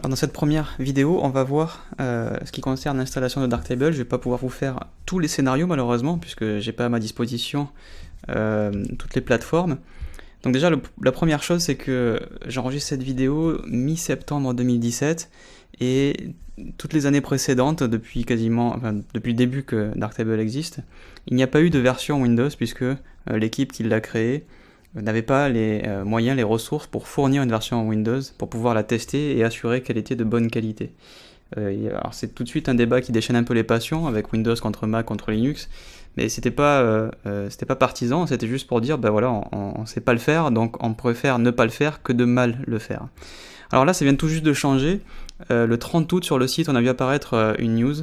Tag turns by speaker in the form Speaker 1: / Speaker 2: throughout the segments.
Speaker 1: Alors dans cette première vidéo, on va voir ce qui concerne l'installation de Darktable. Je ne vais pas pouvoir vous faire tous les scénarios malheureusement, puisque j'ai pas à ma disposition toutes les plateformes. Donc déjà, la première chose, c'est que j'enregistre cette vidéo mi-septembre 2017, et toutes les années précédentes, depuis le début que Darktable existe, il n'y a pas eu de version Windows, puisque l'équipe qui l'a créée n'avait pas les moyens, les ressources pour fournir une version Windows, pour pouvoir la tester et assurer qu'elle était de bonne qualité. Alors c'est tout de suite un débat qui déchaîne un peu les passions, avec Windows contre Mac contre Linux, mais c'était pas partisan, c'était juste pour dire, ben voilà, on sait pas le faire, donc on préfère ne pas le faire que de mal le faire. Alors là, ça vient tout juste de changer. Le 30 août, sur le site, on a vu apparaître une news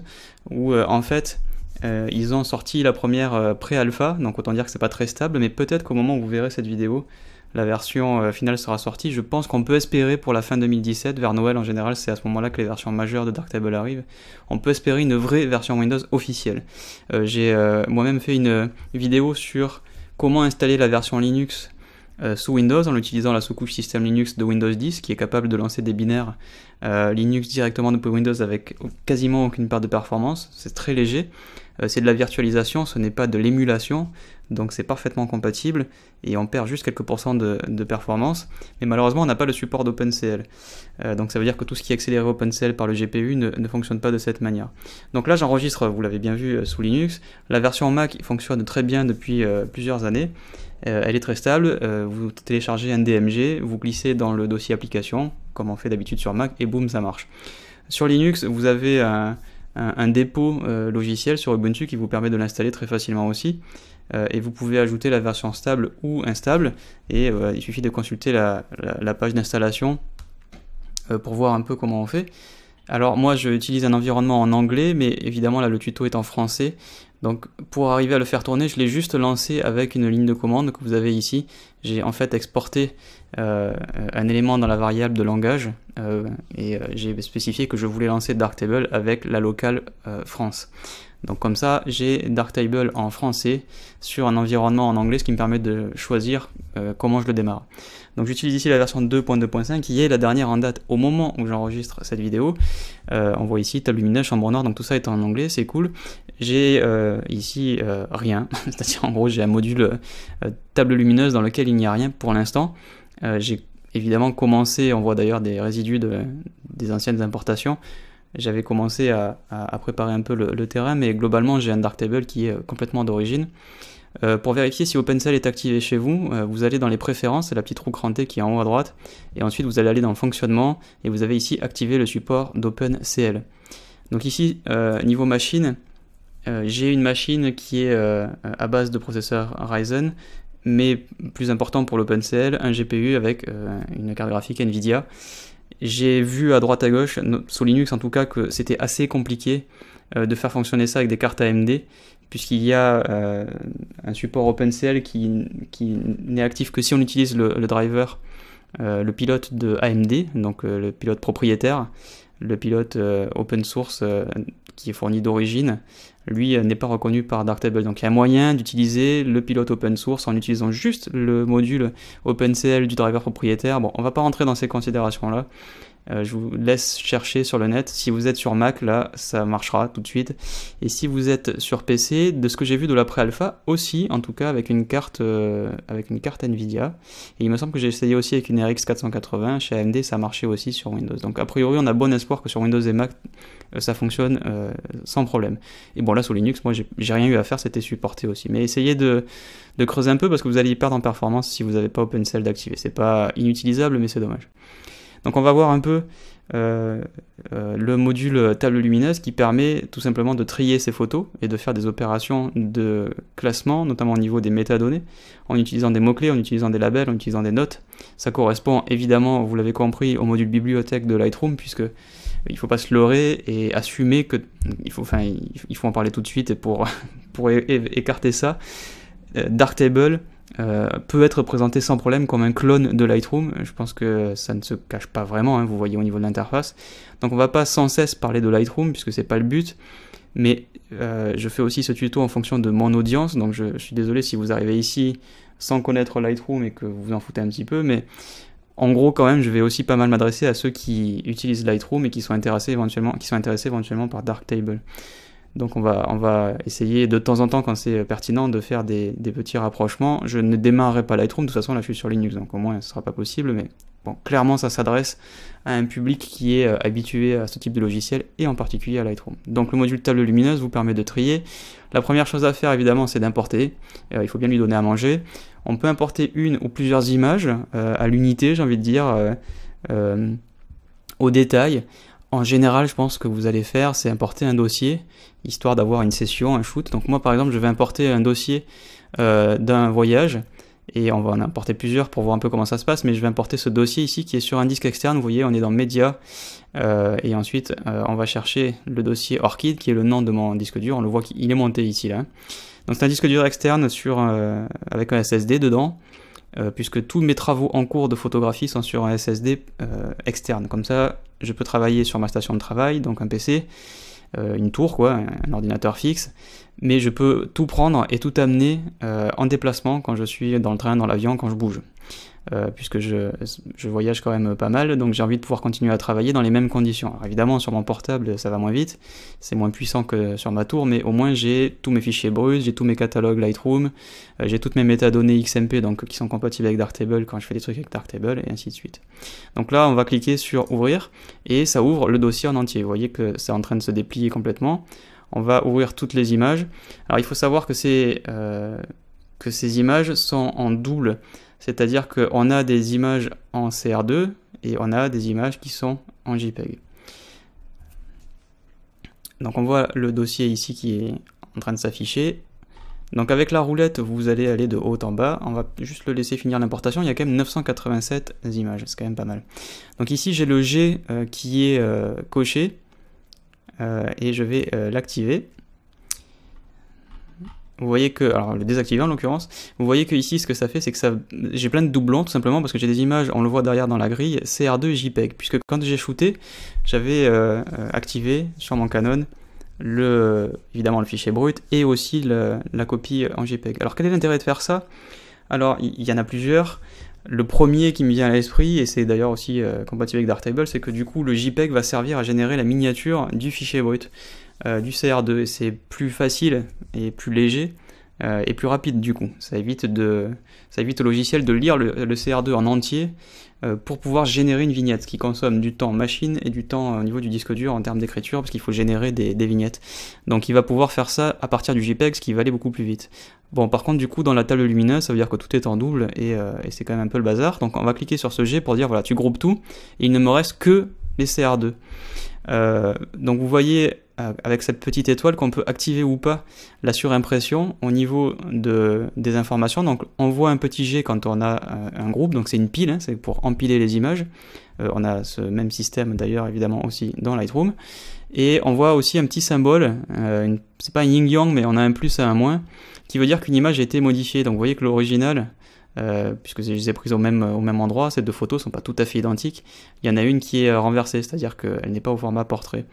Speaker 1: où, en fait, ils ont sorti la première pré-alpha, donc autant dire que c'est pas très stable, mais peut-être qu'au moment où vous verrez cette vidéo, la version finale sera sortie. Je pense qu'on peut espérer pour la fin 2017, vers Noël en général, c'est à ce moment-là que les versions majeures de Darktable arrivent, on peut espérer une vraie version Windows officielle. J'ai moi-même fait une vidéo sur comment installer la version Linux sous Windows en utilisant la sous-couche système Linux de Windows 10 qui est capable de lancer des binaires Linux directement depuis Windows avec quasiment aucune perte de performance. C'est très léger, c'est de la virtualisation, ce n'est pas de l'émulation, donc c'est parfaitement compatible et on perd juste quelques pourcents de performance, mais malheureusement on n'a pas le support d'OpenCL, donc ça veut dire que tout ce qui est accéléré OpenCL par le GPU ne fonctionne pas de cette manière. Donc là j'enregistre, vous l'avez bien vu, sous Linux. La version Mac fonctionne très bien depuis plusieurs années. Elle est très stable, vous téléchargez un DMG, vous glissez dans le dossier application, comme on fait d'habitude sur Mac, et boum, ça marche. Sur Linux, vous avez un dépôt logiciel sur Ubuntu qui vous permet de l'installer très facilement aussi, et vous pouvez ajouter la version stable ou instable, et il suffit de consulter la page d'installation pour voir un peu comment on fait. Alors moi j'utilise un environnement en anglais, mais évidemment là le tuto est en français. Donc pour arriver à le faire tourner, je l'ai juste lancé avec une ligne de commande que vous avez ici. J'ai en fait exporté un élément dans la variable de langage et j'ai spécifié que je voulais lancer Darktable avec la locale France. Donc comme ça, j'ai Darktable en français sur un environnement en anglais, ce qui me permet de choisir comment je le démarre. Donc j'utilise ici la version 2.2.5 qui est la dernière en date au moment où j'enregistre cette vidéo. On voit ici table lumineuse, chambre noire, donc tout ça est en anglais, c'est cool. J'ai ici rien, c'est-à-dire en gros j'ai un module table lumineuse dans lequel il n'y a rien pour l'instant. J'ai évidemment commencé, on voit d'ailleurs des résidus des anciennes importations. J'avais commencé à préparer un peu le terrain, mais globalement j'ai un Darktable qui est complètement d'origine. Pour vérifier si OpenCL est activé chez vous, vous allez dans les préférences, c'est la petite roue crantée qui est en haut à droite, et ensuite vous allez aller dans fonctionnement, et vous avez ici activé le support d'OpenCL. Donc ici, niveau machine, j'ai une machine qui est à base de processeur Ryzen, mais plus important pour l'OpenCL, un GPU avec une carte graphique Nvidia. J'ai vu à droite à gauche, sous Linux en tout cas, que c'était assez compliqué de faire fonctionner ça avec des cartes AMD, puisqu'il y a un support OpenCL qui n'est actif que si on utilise le driver, le pilote de AMD, donc le pilote propriétaire. Le pilote open source qui est fourni d'origine, lui n'est pas reconnu par Darktable. Donc il y a moyen d'utiliser le pilote open source en utilisant juste le module OpenCL du driver propriétaire. Bon, on va pas rentrer dans ces considérations-là. Je vous laisse chercher sur le net. Si vous êtes sur Mac, là, ça marchera tout de suite. Et si vous êtes sur PC, de ce que j'ai vu de la pré-alpha, aussi, en tout cas, avec une carte Nvidia. Et il me semble que j'ai essayé aussi avec une RX 480. Chez AMD, ça marchait aussi sur Windows. Donc, a priori, on a bon espoir que sur Windows et Mac, ça fonctionne sans problème. Et bon, là, sur Linux, moi, j'ai rien eu à faire, c'était supporté aussi. Mais essayez de creuser un peu parce que vous allez y perdre en performance si vous n'avez pas OpenCL d'activer. C'est pas inutilisable, mais c'est dommage. Donc on va voir un peu le module table lumineuse qui permet tout simplement de trier ces photos et de faire des opérations de classement, notamment au niveau des métadonnées, en utilisant des mots-clés, en utilisant des labels, en utilisant des notes. Ça correspond évidemment, vous l'avez compris, au module bibliothèque de Lightroom, puisque il ne faut pas se leurrer et assumer que il faut en parler tout de suite pour écarter ça. Darktable peut être présenté sans problème comme un clone de Lightroom. Je pense que ça ne se cache pas vraiment, hein, vous voyez au niveau de l'interface. Donc on va pas sans cesse parler de Lightroom puisque c'est pas le but, mais je fais aussi ce tuto en fonction de mon audience, donc je suis désolé si vous arrivez ici sans connaître Lightroom et que vous vous en foutez un petit peu, mais En gros, quand même, je vais aussi pas mal m'adresser à ceux qui utilisent Lightroom et qui sont intéressés éventuellement par Darktable. Donc on va essayer de temps en temps, quand c'est pertinent, de faire des petits rapprochements. Je ne démarrerai pas Lightroom, de toute façon là je suis sur Linux, donc au moins ce ne sera pas possible, mais bon, clairement ça s'adresse à un public qui est habitué à ce type de logiciel, et en particulier à Lightroom. Donc le module table lumineuse vous permet de trier. La première chose à faire évidemment, c'est d'importer. Il faut bien lui donner à manger. On peut importer une ou plusieurs images à l'unité, j'ai envie de dire, au détail. En général, je pense que vous allez faire, c'est importer un dossier, histoire d'avoir une session, un shoot. Donc moi, par exemple, je vais importer un dossier d'un voyage, et on va en importer plusieurs pour voir un peu comment ça se passe, mais je vais importer ce dossier ici qui est sur un disque externe. Vous voyez, on est dans Média, et ensuite, on va chercher le dossier Orchid, qui est le nom de mon disque dur. On le voit qu'il est monté ici, là. Donc c'est un disque dur externe avec un SSD dedans. Puisque tous mes travaux en cours de photographie sont sur un SSD externe. Comme ça, je peux travailler sur ma station de travail, donc un PC, une tour, quoi, un ordinateur fixe, mais je peux tout prendre et tout amener en déplacement quand je suis dans le train, dans l'avion, quand je bouge. Puisque je voyage quand même pas mal, donc j'ai envie de pouvoir continuer à travailler dans les mêmes conditions. Alors évidemment, sur mon portable, ça va moins vite, c'est moins puissant que sur ma tour, mais au moins j'ai tous mes fichiers bruts, j'ai tous mes catalogues Lightroom, j'ai toutes mes métadonnées XMP, donc qui sont compatibles avec Darktable quand je fais des trucs avec Darktable, et ainsi de suite. Donc là, on va cliquer sur Ouvrir, et ça ouvre le dossier en entier. Vous voyez que c'est en train de se déplier complètement. On va ouvrir toutes les images. Alors il faut savoir que ces images sont en double. C'est-à-dire qu'on a des images en CR2 et on a des images qui sont en JPEG. Donc on voit le dossier ici qui est en train de s'afficher. Donc avec la roulette, vous allez aller de haut en bas. On va juste le laisser finir l'importation. Il y a quand même 987 images, c'est quand même pas mal. Donc ici j'ai le G qui est coché et je vais l'activer. Vous voyez que, alors le désactiver en l'occurrence, vous voyez que ici ce que ça fait, c'est que j'ai plein de doublons tout simplement parce que j'ai des images, on le voit derrière dans la grille, CR2 et JPEG, puisque quand j'ai shooté, j'avais activé sur mon Canon évidemment le fichier brut et aussi la copie en JPEG. Alors quel est l'intérêt de faire ça? Alors il y en a plusieurs. Le premier qui me vient à l'esprit, et c'est d'ailleurs aussi compatible avec Darktable, c'est que du coup le JPEG va servir à générer la miniature du fichier brut. Du CR2, et c'est plus facile et plus léger et plus rapide du coup. Ça évite au logiciel de lire le CR2 en entier pour pouvoir générer une vignette, ce qui consomme du temps machine et du temps au niveau du disque dur en termes d'écriture, parce qu'il faut générer des vignettes. Donc il va pouvoir faire ça à partir du JPEG, ce qui va aller beaucoup plus vite. Bon, par contre du coup dans la table lumineuse, ça veut dire que tout est en double et c'est quand même un peu le bazar. Donc on va cliquer sur ce G pour dire voilà, tu groupes tout et il ne me reste que les CR2. Donc vous voyez avec cette petite étoile qu'on peut activer ou pas la surimpression au niveau des informations. Donc on voit un petit G quand on a un groupe, donc c'est une pile, hein, c'est pour empiler les images. On a ce même système d'ailleurs évidemment aussi dans Lightroom. Et on voit aussi un petit symbole, c'est pas un yin-yang mais on a un plus et un moins, qui veut dire qu'une image a été modifiée. Donc vous voyez que l'original, puisque je les ai prises au même endroit, ces deux photos sont pas tout à fait identiques. Il y en a une qui est renversée, c'est-à-dire qu'elle n'est pas au format portrait.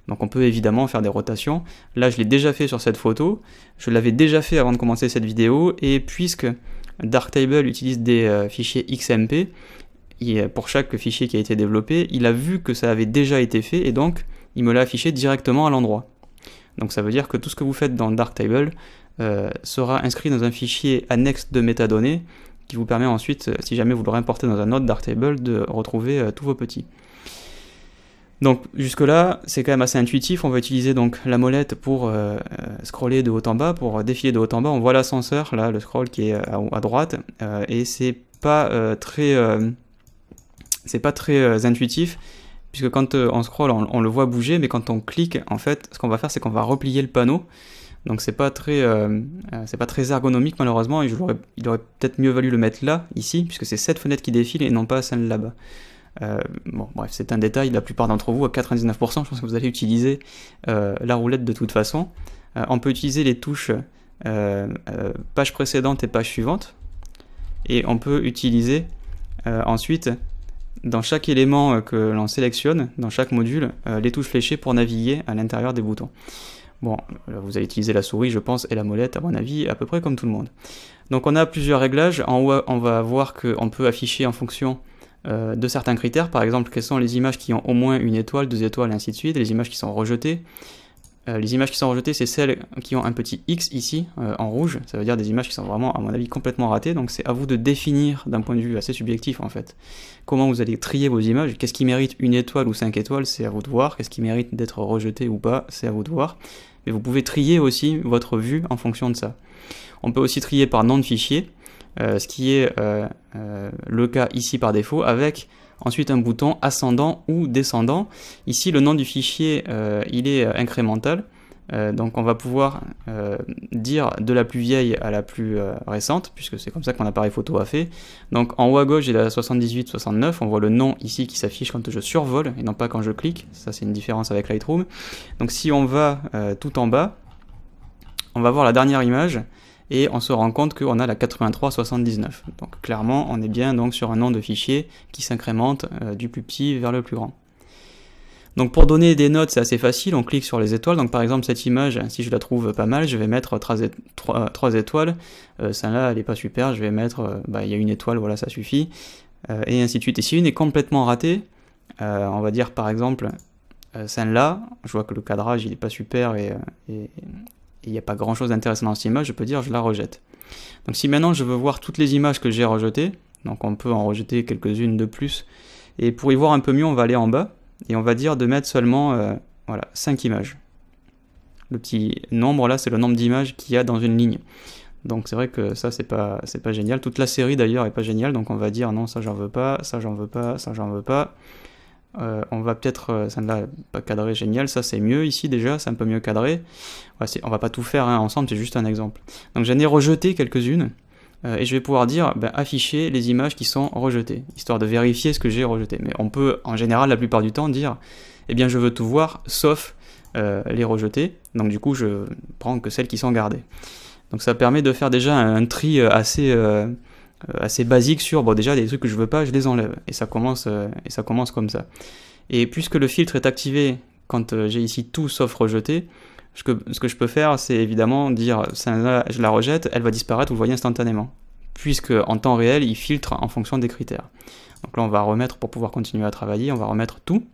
Speaker 1: Donc on peut évidemment faire des rotations. Là je l'ai déjà fait sur cette photo, je l'avais déjà fait avant de commencer cette vidéo, et puisque Darktable utilise des fichiers XMP, pour chaque fichier qui a été développé, il a vu que ça avait déjà été fait, et donc il me l'a affiché directement à l'endroit. Donc ça veut dire que tout ce que vous faites dans Darktable sera inscrit dans un fichier annexe de métadonnées, qui vous permet ensuite, si jamais vous le réimportez dans un autre Darktable, de retrouver tous vos petits. Donc jusque là c'est quand même assez intuitif. On va utiliser donc la molette pour scroller de haut en bas, pour défiler de haut en bas. On voit l'ascenseur, là le scroll qui est à droite, et c'est pas très intuitif, puisque quand on scroll on le voit bouger, mais quand on clique, en fait ce qu'on va faire c'est qu'on va replier le panneau. Donc c'est pas très ergonomique malheureusement, et il aurait peut-être mieux valu le mettre là, ici, puisque c'est cette fenêtre qui défile et non pas celle là-bas. Bon, bref, c'est un détail. La plupart d'entre vous, à 99%, je pense que vous allez utiliser la roulette de toute façon. On peut utiliser les touches page précédente et page suivante, et on peut utiliser ensuite, dans chaque élément que l'on sélectionne, dans chaque module, les touches fléchées pour naviguer à l'intérieur des boutons. Bon, vous allez utiliser la souris, je pense, et la molette, à mon avis, à peu près comme tout le monde. Donc on a plusieurs réglages. En haut, on va voir qu'on peut afficher en fonction de certains critères, par exemple quelles sont les images qui ont au moins une étoile, 2 étoiles et ainsi de suite, et les images qui sont rejetées. Les images qui sont rejetées, c'est celles qui ont un petit X ici, en rouge, ça veut dire des images qui sont vraiment, à mon avis, complètement ratées, donc c'est à vous de définir d'un point de vue assez subjectif en fait, comment vous allez trier vos images, qu'est-ce qui mérite 1 étoile ou 5 étoiles, c'est à vous de voir, qu'est-ce qui mérite d'être rejeté ou pas, c'est à vous de voir, mais vous pouvez trier aussi votre vue en fonction de ça. On peut aussi trier par nom de fichier, ce qui est le cas ici par défaut, avec ensuite un bouton ascendant ou descendant. Ici le nom du fichier il est incrémental, donc on va pouvoir dire de la plus vieille à la plus récente, puisque c'est comme ça que mon appareil photo a fait. Donc en haut à gauche j'ai la 78-69, on voit le nom ici qui s'affiche quand je survole et non pas quand je clique, ça c'est une différence avec Lightroom. Donc si on va tout en bas, on va voir la dernière image, et on se rend compte qu'on a la 8379. Donc clairement, on est bien donc sur un nom de fichier qui s'incrémente du plus petit vers le plus grand. Donc pour donner des notes, c'est assez facile, on clique sur les étoiles. Donc par exemple, cette image, si je la trouve pas mal, je vais mettre 3 étoiles. Celle-là, elle est pas super, je vais mettre, il y a 1 étoile, voilà, ça suffit. Et ainsi de suite. Et si une est complètement ratée, on va dire par exemple, celle-là, je vois que le cadrage, il est pas super et il n'y a pas grand chose d'intéressant dans cette image, je peux dire je la rejette. Donc si maintenant je veux voir toutes les images que j'ai rejetées, donc on peut en rejeter quelques-unes de plus, et pour y voir un peu mieux on va aller en bas, et on va dire de mettre seulement voilà, 5 images. Le petit nombre là c'est le nombre d'images qu'il y a dans une ligne. Donc c'est vrai que ça c'est pas génial, toute la série d'ailleurs est pas géniale, donc on va dire non ça j'en veux pas, ça j'en veux pas, ça j'en veux pas. On va peut-être, ça ne l'a pas cadré génial, ça c'est mieux ici déjà, c'est un peu mieux cadré. Ouais, on va pas tout faire ensemble, c'est juste un exemple. Donc j'en ai rejeté quelques-unes, et je vais pouvoir dire afficher les images qui sont rejetées, histoire de vérifier ce que j'ai rejeté. Mais on peut en général la plupart du temps dire, eh bien je veux tout voir, sauf les rejeter, donc du coup je prends que celles qui sont gardées. Donc ça permet de faire déjà un tri assez basique sur, bon déjà des trucs que je veux pas, je les enlève, et ça commence comme ça. Et puisque le filtre est activé quand j'ai ici tout sauf rejeté, ce que je peux faire c'est évidemment dire, celle-là je la rejette, elle va disparaître, vous le voyez instantanément, puisque en temps réel il filtre en fonction des critères. Donc là on va remettre, pour pouvoir continuer à travailler, on va remettre tout.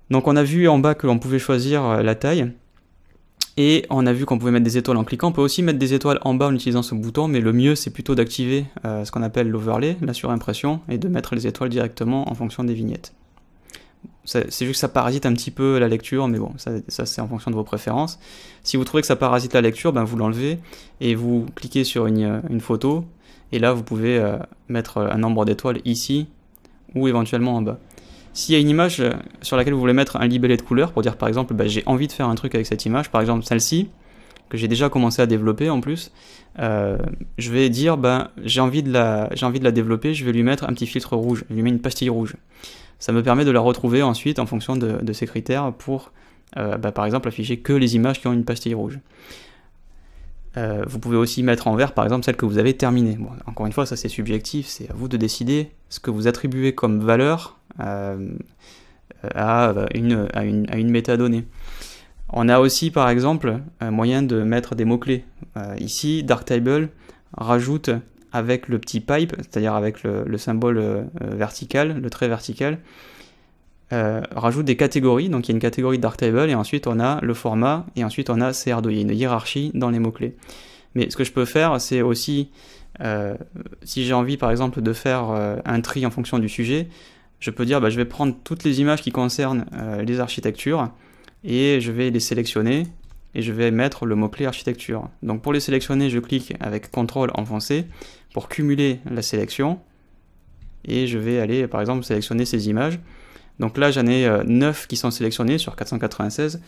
Speaker 1: Donc on a vu en bas que l'on pouvait choisir la taille, et on a vu qu'on pouvait mettre des étoiles en cliquant. On peut aussi mettre des étoiles en bas en utilisant ce bouton, mais le mieux c'est plutôt d'activer ce qu'on appelle l'overlay, la surimpression, et de mettre les étoiles directement en fonction des vignettes. C'est juste que ça parasite un petit peu la lecture, mais bon, ça c'est en fonction de vos préférences. Si vous trouvez que ça parasite la lecture, vous l'enlevez, et vous cliquez sur une photo, et là vous pouvez mettre un nombre d'étoiles ici, ou éventuellement en bas. S'il y a une image sur laquelle vous voulez mettre un libellé de couleur, pour dire par exemple j'ai envie de faire un truc avec cette image, par exemple celle-ci, que j'ai déjà commencé à développer en plus, je vais dire j'ai envie de la développer, je vais lui mettre un petit filtre rouge, je lui mets une pastille rouge. Ça me permet de la retrouver ensuite en fonction de ces critères pour par exemple afficher que les images qui ont une pastille rouge. Vous pouvez aussi mettre en vert par exemple celle que vous avez terminée. Bon, encore une fois ça c'est subjectif, c'est à vous de décider ce que vous attribuez comme valeur à une métadonnée. On a aussi par exemple un moyen de mettre des mots-clés. Ici Darktable rajoute avec le petit pipe, c'est-à-dire avec le symbole vertical, le trait vertical, rajoute des catégories. Donc il y a une catégorie Darktable et ensuite on a le format et ensuite on a CR2, il y a une hiérarchie dans les mots-clés. Mais ce que je peux faire c'est aussi, si j'ai envie par exemple de faire un tri en fonction du sujet, je peux dire je vais prendre toutes les images qui concernent les architectures et je vais les sélectionner et je vais mettre le mot-clé architecture. Donc pour les sélectionner, je clique avec CTRL enfoncé pour cumuler la sélection et je vais aller par exemple sélectionner ces images. Donc là j'en ai 9 qui sont sélectionnés sur 496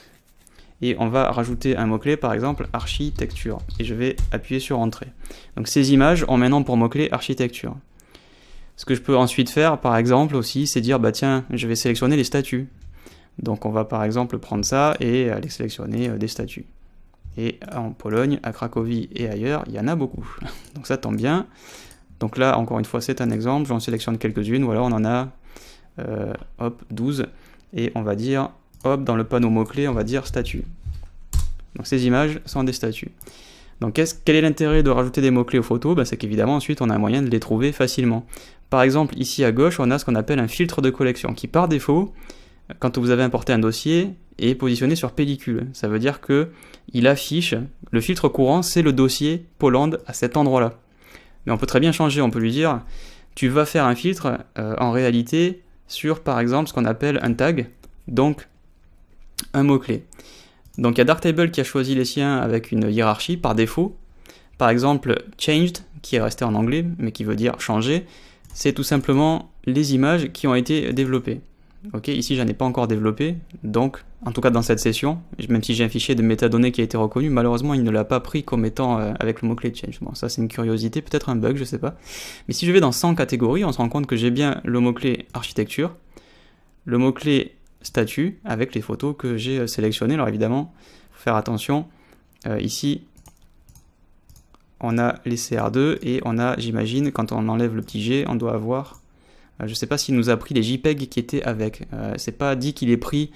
Speaker 1: et on va rajouter un mot-clé par exemple architecture et je vais appuyer sur entrée. Donc ces images ont maintenant pour mot-clé architecture. Ce que je peux ensuite faire par exemple aussi c'est dire tiens je vais sélectionner les statuts. Donc on va par exemple prendre ça et aller sélectionner des statuts. Et en Pologne, à Cracovie et ailleurs, il y en a beaucoup. Donc ça tombe bien. Donc là encore une fois c'est un exemple, j'en sélectionne quelques-unes, voilà on en a 12 et on va dire dans le panneau mots-clés on va dire statut. Donc ces images sont des statuts. Donc quel est l'intérêt de rajouter des mots-clés aux photos? Ben, c'est qu'évidemment ensuite on a un moyen de les trouver facilement. Par exemple ici à gauche on a ce qu'on appelle un filtre de collection qui par défaut, quand vous avez importé un dossier, est positionné sur pellicule. Ça veut dire que il affiche, le filtre courant c'est le dossier Poland à cet endroit-là. Mais on peut très bien changer, on peut lui dire tu vas faire un filtre en réalité sur par exemple ce qu'on appelle un tag, donc un mot-clé. Donc il y a Darktable qui a choisi les siens avec une hiérarchie par défaut. Par exemple, changed, qui est resté en anglais, mais qui veut dire changer, c'est tout simplement les images qui ont été développées. Ok, ici j'en ai pas encore développé, donc en tout cas dans cette session, même si j'ai un fichier de métadonnées qui a été reconnu, malheureusement il ne l'a pas pris comme étant avec le mot-clé change. Bon, ça c'est une curiosité, peut-être un bug, je sais pas. Mais si je vais dans 100 catégories, on se rend compte que j'ai bien le mot-clé architecture, le mot-clé statut avec les photos que j'ai sélectionnées. Alors évidemment, il faut faire attention. Ici, on a les CR2 et on a, j'imagine, quand on enlève le petit G, on doit avoir... je ne sais pas s'il nous a pris les JPEG qui étaient avec. C'est pas dit qu'il est pris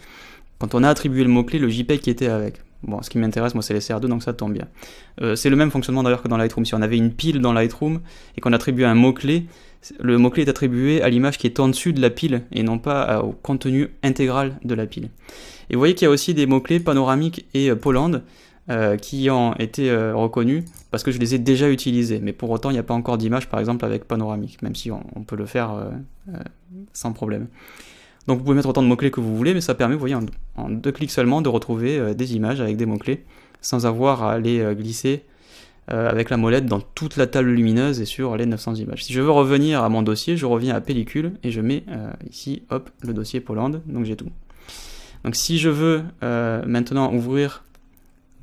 Speaker 1: quand on a attribué le mot-clé, le JPEG qui était avec. Bon, ce qui m'intéresse, moi, c'est les CR2, donc ça tombe bien. C'est le même fonctionnement d'ailleurs que dans Lightroom. Si on avait une pile dans Lightroom et qu'on attribuait un mot-clé, le mot-clé est attribué à l'image qui est en dessus de la pile et non pas au contenu intégral de la pile. Et vous voyez qu'il y a aussi des mots-clés panoramique et Poland qui ont été reconnus parce que je les ai déjà utilisés. Mais pour autant, il n'y a pas encore d'image, par exemple, avec panoramique, même si on peut le faire sans problème. Donc vous pouvez mettre autant de mots-clés que vous voulez, mais ça permet, vous voyez, en 2 clics seulement, de retrouver des images avec des mots-clés, sans avoir à les glisser avec la molette dans toute la table lumineuse et sur les 900 images. Si je veux revenir à mon dossier, je reviens à pellicule et je mets ici, hop, le dossier Poland, donc j'ai tout. Donc si je veux maintenant ouvrir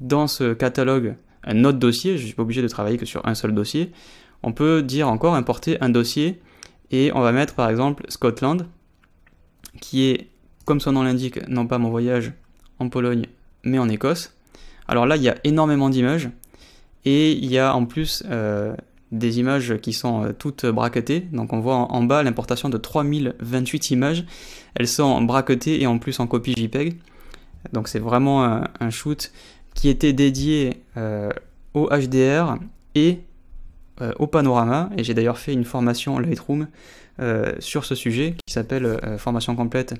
Speaker 1: dans ce catalogue un autre dossier, je ne suis pas obligé de travailler que sur un seul dossier, on peut dire encore importer un dossier et on va mettre par exemple Scotland, qui est, comme son nom l'indique, non pas mon voyage en Pologne, mais en Écosse. Alors là, il y a énormément d'images, et il y a en plus des images qui sont toutes braquetées. Donc on voit en bas l'importation de 3028 images. Elles sont braquetées et en plus en copie JPEG. Donc c'est vraiment un shoot qui était dédié au HDR et au panorama. Et j'ai d'ailleurs fait une formation Lightroom sur ce sujet qui s'appelle formation complète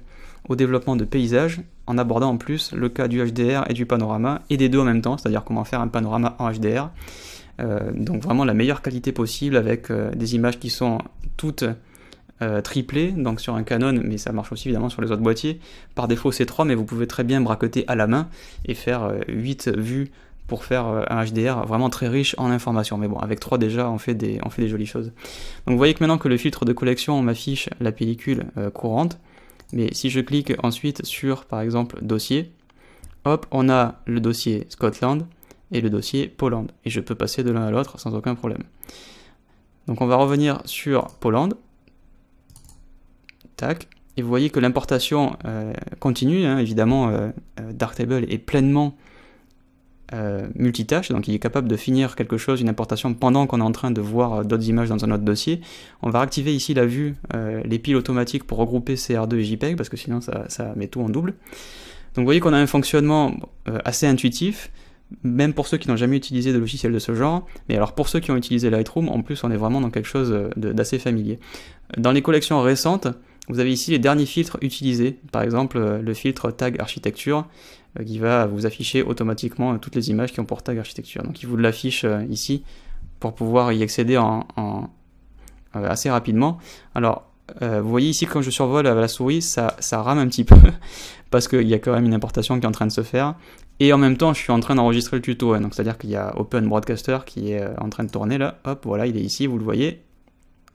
Speaker 1: au développement de paysages, en abordant en plus le cas du HDR et du panorama, et des deux en même temps, c'est-à-dire comment faire un panorama en HDR. Donc vraiment la meilleure qualité possible avec des images qui sont toutes triplées, donc sur un Canon, mais ça marche aussi évidemment sur les autres boîtiers. Par défaut c'est 3, mais vous pouvez très bien braqueter à la main et faire 8 vues pour faire un HDR vraiment très riche en informations. Mais bon, avec 3 déjà, on fait des jolies choses. Donc vous voyez que maintenant que le filtre de collection m'affiche la pellicule courante, mais si je clique ensuite sur, par exemple, dossier, hop, on a le dossier Scotland et le dossier Poland. Et je peux passer de l'un à l'autre sans aucun problème. Donc on va revenir sur Poland. Tac. Et vous voyez que l'importation continue. Hein, évidemment, Darktable est pleinement multitâche, donc il est capable de finir quelque chose, une importation, pendant qu'on est en train de voir d'autres images dans un autre dossier. On va activer ici la vue, les piles automatiques pour regrouper CR2 et JPEG, parce que sinon ça met tout en double. Donc vous voyez qu'on a un fonctionnement assez intuitif, même pour ceux qui n'ont jamais utilisé de logiciel de ce genre, mais alors pour ceux qui ont utilisé Lightroom, en plus on est vraiment dans quelque chose d'assez familier. Dans les collections récentes, vous avez ici les derniers filtres utilisés, par exemple le filtre tag architecture, qui va vous afficher automatiquement toutes les images qui ont pour tag architecture. Donc il vous l'affiche ici pour pouvoir y accéder assez rapidement. Alors vous voyez ici quand je survole la souris, ça rame un petit peu parce qu'il y a quand même une importation qui est en train de se faire. Et en même temps, je suis en train d'enregistrer le tuto. Hein, donc c'est-à-dire qu'il y a Open Broadcaster qui est en train de tourner là. Hop, voilà, il est ici, vous le voyez.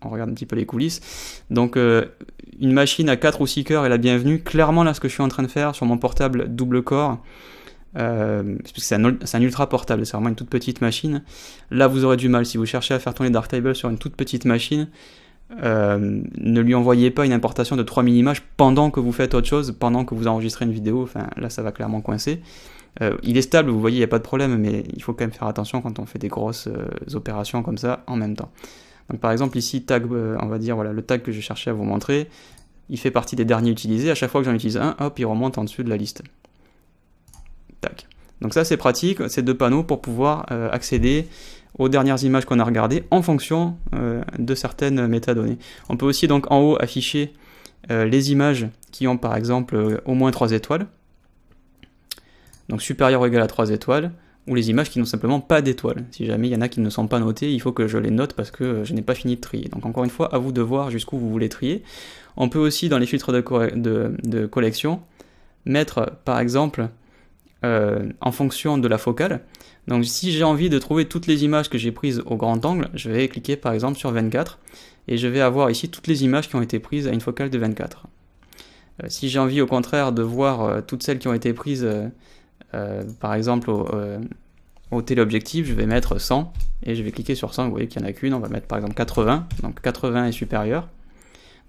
Speaker 1: On regarde un petit peu les coulisses. Donc une machine à 4 ou 6 cœurs est la bienvenue. Clairement là ce que je suis en train de faire sur mon portable double corps, c'est un ultra portable, c'est vraiment une toute petite machine. Là vous aurez du mal si vous cherchez à faire tourner Darktable sur une toute petite machine. Ne lui envoyez pas une importation de 3000 images pendant que vous faites autre chose, pendant que vous enregistrez une vidéo. Enfin là ça va clairement coincer. Il est stable, vous voyez, il n'y a pas de problème, mais il faut quand même faire attention quand on fait des grosses opérations comme ça en même temps. Donc par exemple ici, tag, on va dire, voilà, le tag que je cherchais à vous montrer, il fait partie des derniers utilisés. À chaque fois que j'en utilise un, hop, il remonte en dessous de la liste. Tac. Donc ça c'est pratique, ces deux panneaux pour pouvoir accéder aux dernières images qu'on a regardées en fonction de certaines métadonnées. On peut aussi donc en haut afficher les images qui ont par exemple au moins 3 étoiles, donc supérieur ou égal à 3 étoiles, ou les images qui n'ont simplement pas d'étoiles. Si jamais il y en a qui ne sont pas notées, il faut que je les note parce que je n'ai pas fini de trier. Donc encore une fois, à vous de voir jusqu'où vous voulez trier. On peut aussi dans les filtres de collection mettre par exemple en fonction de la focale. Donc si j'ai envie de trouver toutes les images que j'ai prises au grand angle, je vais cliquer par exemple sur 24 et je vais avoir ici toutes les images qui ont été prises à une focale de 24. Si j'ai envie au contraire de voir toutes celles qui ont été prises par exemple au téléobjectif, je vais mettre 100 et je vais cliquer sur 100, vous voyez qu'il n'y en a qu'une, on va mettre par exemple 80, donc 80 est supérieur.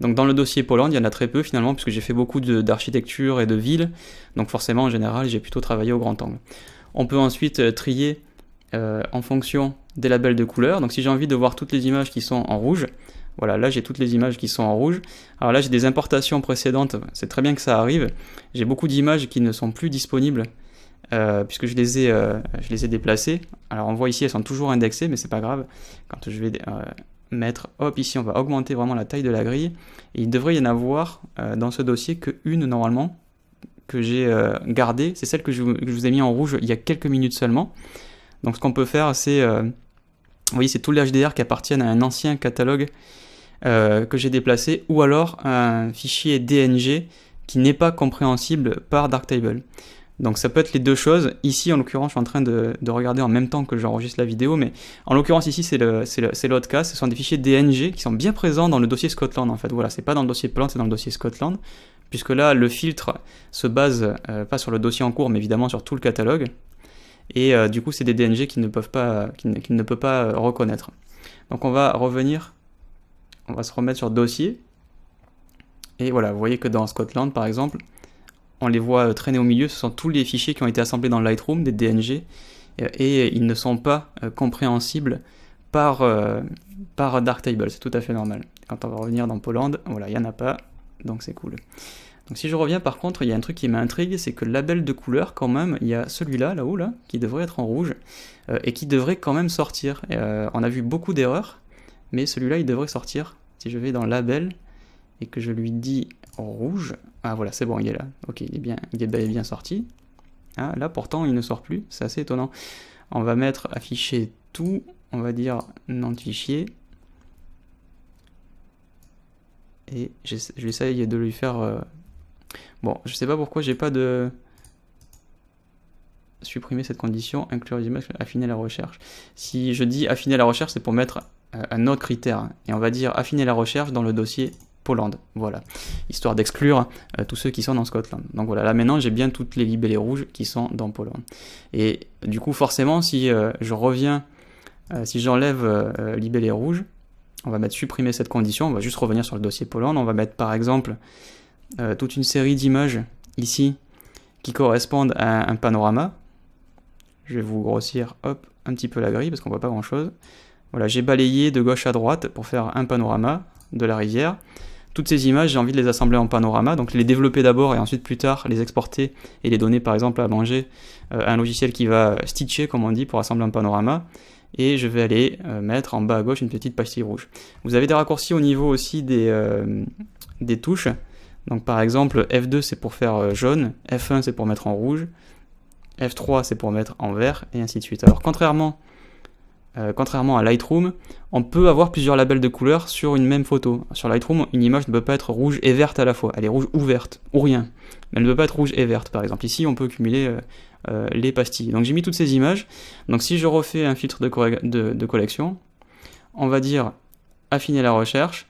Speaker 1: Donc dans le dossier Polander, il y en a très peu finalement, puisque j'ai fait beaucoup d'architecture et de villes, donc forcément en général j'ai plutôt travaillé au grand angle. On peut ensuite trier en fonction des labels de couleur, donc si j'ai envie de voir toutes les images qui sont en rouge, voilà, là j'ai toutes les images qui sont en rouge. Alors là j'ai des importations précédentes, c'est très bien que ça arrive, j'ai beaucoup d'images qui ne sont plus disponibles, puisque je les ai déplacées. Alors on voit ici elles sont toujours indexées, mais c'est pas grave, quand je vais mettre, hop, ici on va augmenter vraiment la taille de la grille, et il devrait y en avoir dans ce dossier qu'une normalement, que j'ai gardée, c'est celle que je vous ai mis en rouge il y a quelques minutes seulement. Donc ce qu'on peut faire c'est, vous voyez c'est tous les HDR qui appartiennent à un ancien catalogue que j'ai déplacé, ou alors un fichier DNG qui n'est pas compréhensible par Darktable. Donc ça peut être les deux choses. Ici en l'occurrence je suis en train de regarder en même temps que j'enregistre la vidéo, mais en l'occurrence ici c'est l'autre cas, ce sont des fichiers DNG qui sont bien présents dans le dossier Scotland en fait. Voilà, c'est pas dans le dossier Polander, c'est dans le dossier Scotland, puisque là le filtre se base pas sur le dossier en cours mais évidemment sur tout le catalogue, et du coup c'est des DNG qu'il ne peut pas reconnaître. Donc on va revenir, on va se remettre sur dossier, et voilà, vous voyez que dans Scotland par exemple, on les voit traîner au milieu, ce sont tous les fichiers qui ont été assemblés dans Lightroom, des DNG, et ils ne sont pas compréhensibles par Darktable, c'est tout à fait normal. Quand on va revenir dans Polander, voilà, il n'y en a pas, donc c'est cool. Donc si je reviens par contre, il y a un truc qui m'intrigue, c'est que le label de couleur quand même, il y a celui-là, là-haut, là, qui devrait être en rouge, et qui devrait quand même sortir. On a vu beaucoup d'erreurs, mais celui-là il devrait sortir. Si je vais dans label, et que je lui dis rouge, ah voilà c'est bon, il est là, ok, il est bel et bien sorti. Ah, là pourtant il ne sort plus, c'est assez étonnant. On va mettre afficher tout, on va dire nom de fichier, et j'essaye de lui faire bon, je sais pas pourquoi j'ai pas de supprimer cette condition, inclure les images, affiner la recherche. Si je dis affiner la recherche, c'est pour mettre un autre critère, et on va dire affiner la recherche dans le dossier Polander, voilà, histoire d'exclure tous ceux qui sont dans Scotland. Donc voilà, là maintenant j'ai bien toutes les libellés rouges qui sont dans Polander. Et du coup forcément si je reviens, si j'enlève libellé rouge, on va mettre supprimer cette condition, on va juste revenir sur le dossier Polander, on va mettre par exemple toute une série d'images ici qui correspondent à un panorama. Je vais vous grossir hop un petit peu la grille parce qu'on voit pas grand chose. Voilà, j'ai balayé de gauche à droite pour faire un panorama de la rivière. Toutes ces images, j'ai envie de les assembler en panorama, donc les développer d'abord et ensuite plus tard les exporter et les donner par exemple à manger à un logiciel qui va stitcher comme on dit pour assembler un panorama, et je vais aller mettre en bas à gauche une petite pastille rouge. Vous avez des raccourcis au niveau aussi des touches, donc par exemple F2 c'est pour faire jaune, F1 c'est pour mettre en rouge, F3 c'est pour mettre en vert, et ainsi de suite. Alors contrairement à Lightroom, on peut avoir plusieurs labels de couleurs sur une même photo. Sur Lightroom, une image ne peut pas être rouge et verte à la fois. Elle est rouge ou verte, ou rien. Mais elle ne peut pas être rouge et verte, par exemple. Ici, on peut cumuler les pastilles. Donc j'ai mis toutes ces images. Donc si je refais un filtre de collection, on va dire affiner la recherche.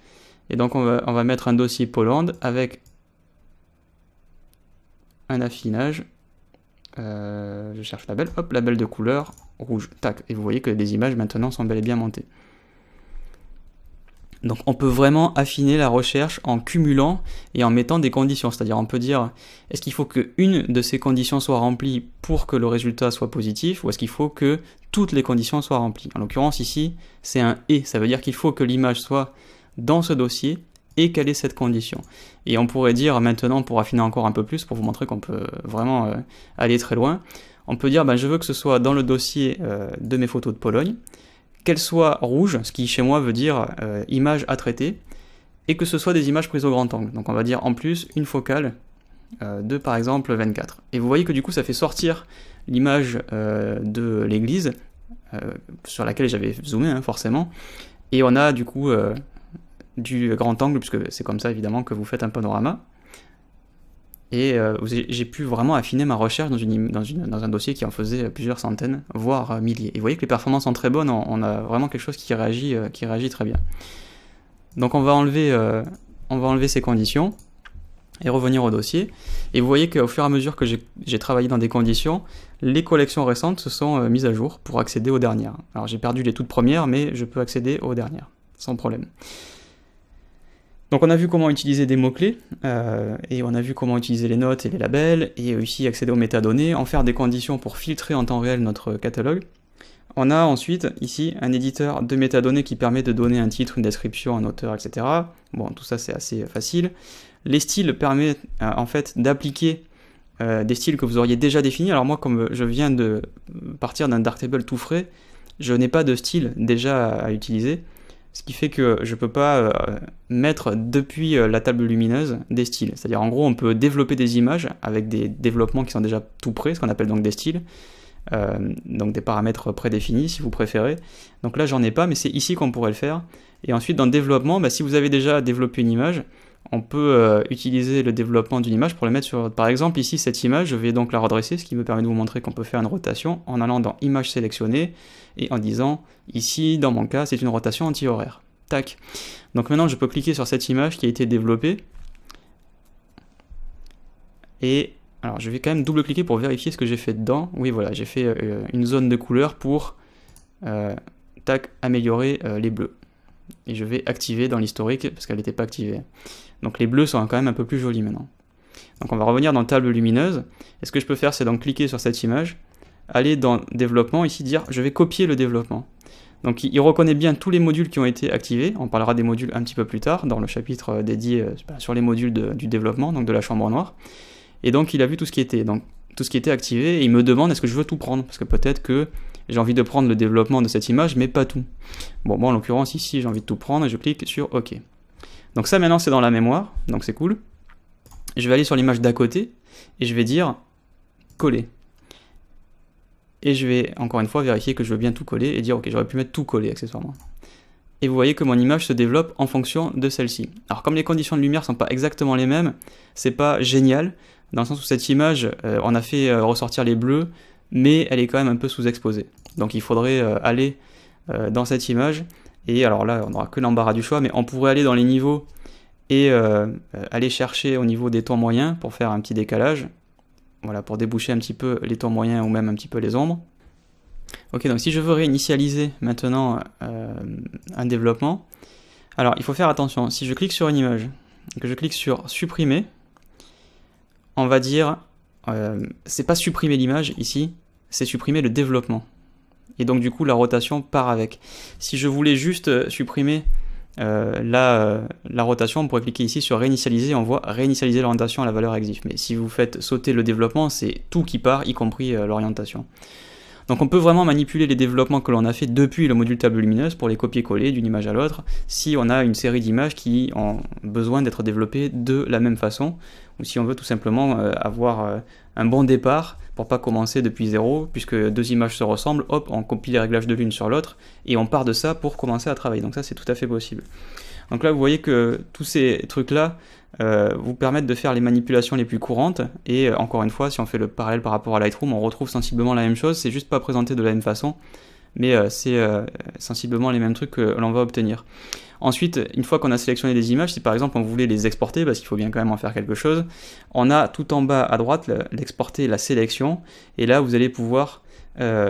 Speaker 1: Et donc on va mettre un dossier Polander avec un affinage. Je cherche label, hop, label de couleur rouge, tac, et vous voyez que les images maintenant sont bel et bien montées. Donc on peut vraiment affiner la recherche en cumulant et en mettant des conditions, c'est-à-dire on peut dire est-ce qu'il faut qu'une de ces conditions soit remplie pour que le résultat soit positif, ou est-ce qu'il faut que toutes les conditions soient remplies. En l'occurrence ici c'est un et, ça veut dire qu'il faut que l'image soit dans ce dossier et quelle est cette condition. Et on pourrait dire maintenant, pour affiner encore un peu plus, pour vous montrer qu'on peut vraiment aller très loin, On peut dire, ben, je veux que ce soit dans le dossier de mes photos de Pologne, qu'elle soit rouge, ce qui chez moi veut dire image à traiter, et que ce soit des images prises au grand angle. Donc on va dire en plus une focale de par exemple 24. Et vous voyez que du coup ça fait sortir l'image de l'église sur laquelle j'avais zoomé hein, forcément, et on a du coup du grand angle, puisque c'est comme ça évidemment que vous faites un panorama. Et j'ai pu vraiment affiner ma recherche dans un dossier qui en faisait plusieurs centaines, voire milliers. Et vous voyez que les performances sont très bonnes, on a vraiment quelque chose qui réagit très bien. Donc on va enlever ces conditions et revenir au dossier. Et vous voyez qu'au fur et à mesure que j'ai travaillé dans des conditions, les collections récentes se sont mises à jour pour accéder aux dernières. Alors j'ai perdu les toutes premières, mais je peux accéder aux dernières, sans problème. Donc on a vu comment utiliser des mots-clés, et on a vu comment utiliser les notes et les labels, et aussi accéder aux métadonnées, en faire des conditions pour filtrer en temps réel notre catalogue. On a ensuite ici un éditeur de métadonnées qui permet de donner un titre, une description, un auteur, etc. Bon, tout ça c'est assez facile. Les styles permettent en fait d'appliquer des styles que vous auriez déjà définis. Alors moi, comme je viens de partir d'un Darktable tout frais, je n'ai pas de style déjà à utiliser. Ce qui fait que je ne peux pas mettre depuis la table lumineuse des styles. C'est-à-dire en gros on peut développer des images avec des développements qui sont déjà tout prêts, ce qu'on appelle donc des styles, donc des paramètres prédéfinis si vous préférez. Donc là j'en ai pas, mais c'est ici qu'on pourrait le faire. Et ensuite dans le développement, bah, si vous avez déjà développé une image, on peut utiliser le développement d'une image pour le mettre sur... Par exemple ici cette image, je vais donc la redresser, ce qui me permet de vous montrer qu'on peut faire une rotation en allant dans image sélectionnée et en disant ici dans mon cas c'est une rotation anti-horaire. Tac. Donc maintenant je peux cliquer sur cette image qui a été développée et alors je vais quand même double-cliquer pour vérifier ce que j'ai fait dedans. Oui voilà, j'ai fait une zone de couleur pour tac, améliorer les bleus. Et je vais activer dans l'historique parce qu'elle n'était pas activée. Donc les bleus sont quand même un peu plus jolis maintenant. Donc on va revenir dans table lumineuse. Et ce que je peux faire, c'est donc cliquer sur cette image, aller dans développement, ici dire je vais copier le développement. Donc il reconnaît bien tous les modules qui ont été activés. On parlera des modules un petit peu plus tard dans le chapitre dédié sur les modules du développement, donc de la chambre noire. Et donc il a vu tout ce qui était activé et il me demande est-ce que je veux tout prendre, parce que peut-être que j'ai envie de prendre le développement de cette image mais pas tout. Bon moi en l'occurrence ici j'ai envie de tout prendre et je clique sur OK. Donc ça maintenant c'est dans la mémoire, donc c'est cool. Je vais aller sur l'image d'à côté et je vais dire coller. Et je vais encore une fois vérifier que je veux bien tout coller et dire ok, j'aurais pu mettre tout coller accessoirement. Et vous voyez que mon image se développe en fonction de celle-ci. Alors comme les conditions de lumière sont pas exactement les mêmes, c'est pas génial, dans le sens où cette image, on a fait ressortir les bleus, mais elle est quand même un peu sous-exposée. Donc il faudrait aller dans cette image, et alors là on n'aura que l'embarras du choix, mais on pourrait aller dans les niveaux et aller chercher au niveau des tons moyens pour faire un petit décalage. Voilà, pour déboucher un petit peu les tons moyens ou même un petit peu les ombres. Ok, donc si je veux réinitialiser maintenant un développement, alors il faut faire attention, si je clique sur une image, que je clique sur supprimer, on va dire, c'est pas supprimer l'image ici, c'est supprimer le développement. Et donc du coup la rotation part avec. Si je voulais juste supprimer la rotation, on pourrait cliquer ici sur réinitialiser, on voit réinitialiser l'orientation à la valeur EXIF. Mais si vous faites sauter le développement, c'est tout qui part, y compris l'orientation. Donc on peut vraiment manipuler les développements que l'on a fait depuis le module table lumineuse pour les copier-coller d'une image à l'autre, si on a une série d'images qui ont besoin d'être développées de la même façon, ou si on veut tout simplement avoir un bon départ pour pas commencer depuis zéro, puisque deux images se ressemblent, hop, on copie les réglages de l'une sur l'autre, et on part de ça pour commencer à travailler. Donc ça c'est tout à fait possible. Donc là vous voyez que tous ces trucs-là vous permettent de faire les manipulations les plus courantes, et encore une fois, si on fait le parallèle par rapport à Lightroom, on retrouve sensiblement la même chose, c'est juste pas présenté de la même façon, mais c'est sensiblement les mêmes trucs que l'on va obtenir. Ensuite, une fois qu'on a sélectionné des images, si par exemple on voulait les exporter, parce qu'il faut bien quand même en faire quelque chose, on a tout en bas à droite l'exporter, la sélection, et là vous allez pouvoir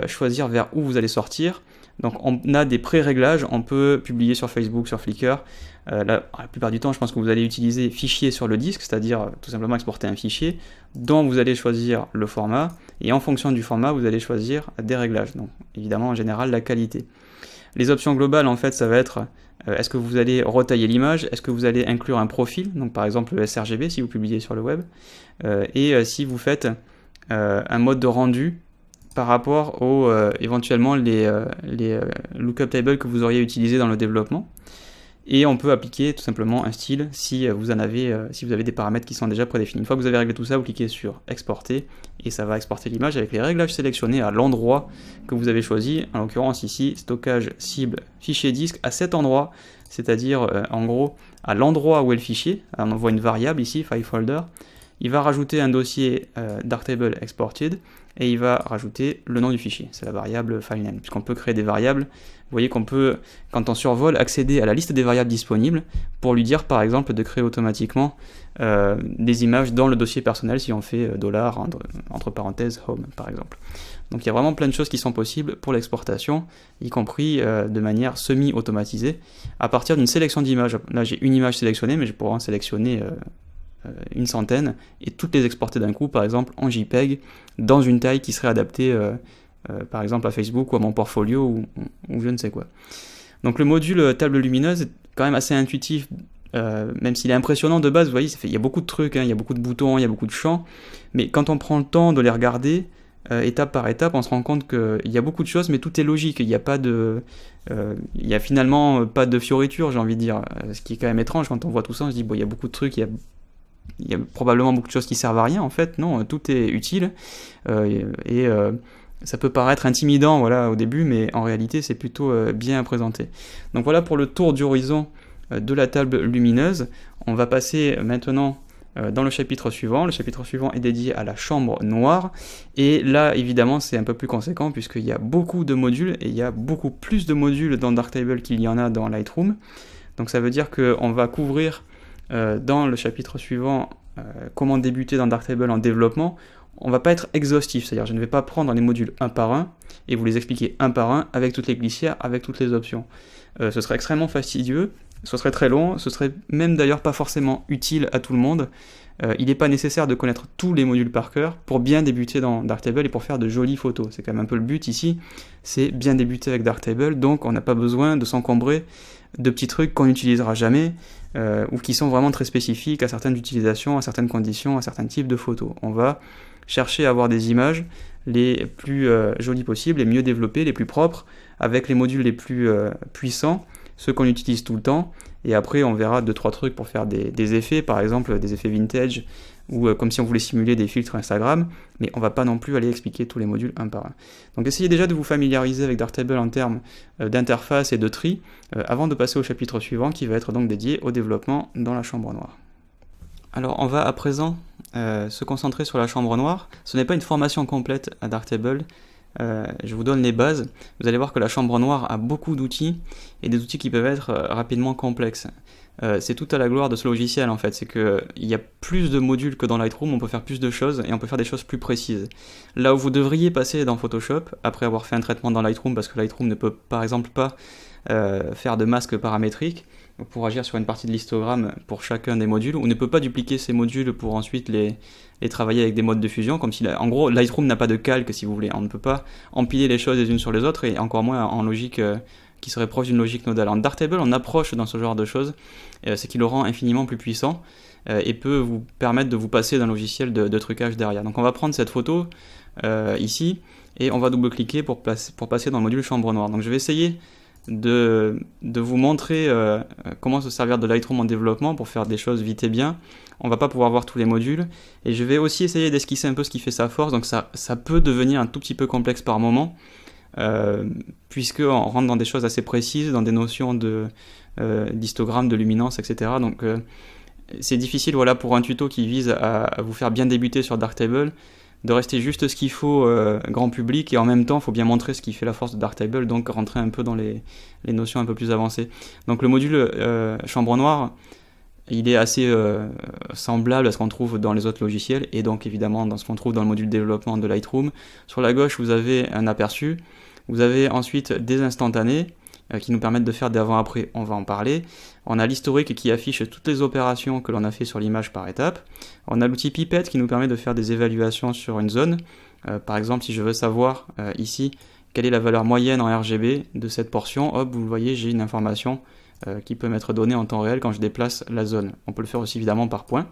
Speaker 1: choisir vers où vous allez sortir. Donc on a des pré-réglages, on peut publier sur Facebook, sur Flickr. Là, la plupart du temps, je pense que vous allez utiliser fichier sur le disque, c'est-à-dire tout simplement exporter un fichier dont vous allez choisir le format, et en fonction du format, vous allez choisir des réglages. Donc évidemment, en général, la qualité. Les options globales, en fait, ça va être est-ce que vous allez retailler l'image, est-ce que vous allez inclure un profil, donc par exemple le sRGB si vous publiez sur le web, et si vous faites un mode de rendu par rapport aux éventuellement les lookup tables que vous auriez utilisés dans le développement. Et on peut appliquer tout simplement un style si vous avez des paramètres qui sont déjà prédéfinis. Une fois que vous avez réglé tout ça, vous cliquez sur exporter et ça va exporter l'image avec les réglages sélectionnés à l'endroit que vous avez choisi. En l'occurrence ici, stockage cible fichier disque à cet endroit, c'est-à-dire en gros à l'endroit où est le fichier. Alors, on envoie une variable ici, file folder. Il va rajouter un dossier Darktable exported et il va rajouter le nom du fichier, c'est la variable filename, puisqu'on peut créer des variables. Vous voyez qu'on peut, quand on survole, accéder à la liste des variables disponibles pour lui dire par exemple de créer automatiquement des images dans le dossier personnel si on fait $ entre parenthèses home par exemple. Donc il y a vraiment plein de choses qui sont possibles pour l'exportation, y compris de manière semi-automatisée, à partir d'une sélection d'images. Là j'ai une image sélectionnée, mais je pourrais en sélectionner une centaine et toutes les exporter d'un coup, par exemple en JPEG, dans une taille qui serait adaptée par exemple à Facebook ou à mon portfolio ou je ne sais quoi. Donc le module table lumineuse est quand même assez intuitif, même s'il est impressionnant de base. Vous voyez, il y a beaucoup de trucs, il y a beaucoup de boutons, il y a beaucoup de champs, mais quand on prend le temps de les regarder étape par étape, on se rend compte qu'il y a beaucoup de choses, mais tout est logique. Il y a finalement pas de fioriture, j'ai envie de dire, ce qui est quand même étrange quand on voit tout ça. On se dit bon, il y a beaucoup de trucs, il y a probablement beaucoup de choses qui servent à rien. En fait, non, tout est utile ça peut paraître intimidant, voilà, au début, mais en réalité, c'est plutôt bien présenté. Donc voilà pour le tour d'horizon de la table lumineuse. On va passer maintenant dans le chapitre suivant. Le chapitre suivant est dédié à la chambre noire. Et là, évidemment, c'est un peu plus conséquent puisqu'il y a beaucoup de modules et il y a beaucoup plus de modules dans Darktable qu'il y en a dans Lightroom. Donc ça veut dire qu'on va couvrir dans le chapitre suivant comment débuter dans Darktable en développement. On va pas être exhaustif, c'est-à-dire je ne vais pas prendre les modules un par un et vous les expliquer un par un avec toutes les glissières, avec toutes les options. Ce serait extrêmement fastidieux, ce serait très long, ce serait même d'ailleurs pas forcément utile à tout le monde. Il n'est pas nécessaire de connaître tous les modules par cœur pour bien débuter dans Darktable et pour faire de jolies photos. C'est quand même un peu le but ici, c'est bien débuter avec Darktable, donc on n'a pas besoin de s'encombrer de petits trucs qu'on n'utilisera jamais ou qui sont vraiment très spécifiques à certaines utilisations, à certaines conditions, à certains types de photos. On va chercher à avoir des images les plus jolies possibles, les mieux développées, les plus propres, avec les modules les plus puissants, ceux qu'on utilise tout le temps, et après on verra 2-3 trucs pour faire des effets, par exemple des effets vintage, ou comme si on voulait simuler des filtres Instagram, mais on va pas non plus aller expliquer tous les modules un par un. Donc essayez déjà de vous familiariser avec Darktable en termes d'interface et de tri, avant de passer au chapitre suivant, qui va être donc dédié au développement dans la chambre noire. Alors on va à présent se concentrer sur la chambre noire. Ce n'est pas une formation complète à Darktable, je vous donne les bases. Vous allez voir que la chambre noire a beaucoup d'outils, et des outils qui peuvent être rapidement complexes. C'est tout à la gloire de ce logiciel en fait, c'est qu'il y a plus de modules que dans Lightroom, on peut faire plus de choses, et on peut faire des choses plus précises. Là où vous devriez passer dans Photoshop, après avoir fait un traitement dans Lightroom, parce que Lightroom ne peut par exemple pas faire de masque paramétrique, pour agir sur une partie de l'histogramme pour chacun des modules, on ne peut pas dupliquer ces modules pour ensuite les travailler avec des modes de fusion, comme si, en gros, Lightroom n'a pas de calque si vous voulez, on ne peut pas empiler les choses les unes sur les autres, et encore moins en logique qui serait proche d'une logique nodale. En Darktable, on approche dans ce genre de choses, c'est qu'il le rend infiniment plus puissant, et peut vous permettre de vous passer d'un logiciel de trucage derrière. Donc on va prendre cette photo ici, et on va double-cliquer pour passer dans le module chambre noire. Donc je vais essayer de vous montrer comment se servir de Lightroom en développement pour faire des choses vite et bien. On va pas pouvoir voir tous les modules, et je vais aussi essayer d'esquisser un peu ce qui fait sa force, donc ça peut devenir un tout petit peu complexe par moment, puisqu'on rentre dans des choses assez précises, dans des notions d'histogramme, de luminance, etc. Donc c'est difficile, voilà, pour un tuto qui vise à vous faire bien débuter sur Darktable, de rester juste ce qu'il faut grand public, et en même temps il faut bien montrer ce qui fait la force de Darktable, donc rentrer un peu dans les notions un peu plus avancées. Donc le module chambre noire, il est assez semblable à ce qu'on trouve dans les autres logiciels, et donc évidemment dans ce qu'on trouve dans le module développement de Lightroom. Sur la gauche vous avez un aperçu, vous avez ensuite des instantanés qui nous permettent de faire des avant-après, on va en parler. On a l'historique qui affiche toutes les opérations que l'on a fait sur l'image par étape. On a l'outil pipette qui nous permet de faire des évaluations sur une zone. Par exemple, si je veux savoir ici quelle est la valeur moyenne en RGB de cette portion, hop, vous voyez, j'ai une information qui peut m'être donnée en temps réel quand je déplace la zone. On peut le faire aussi évidemment par point.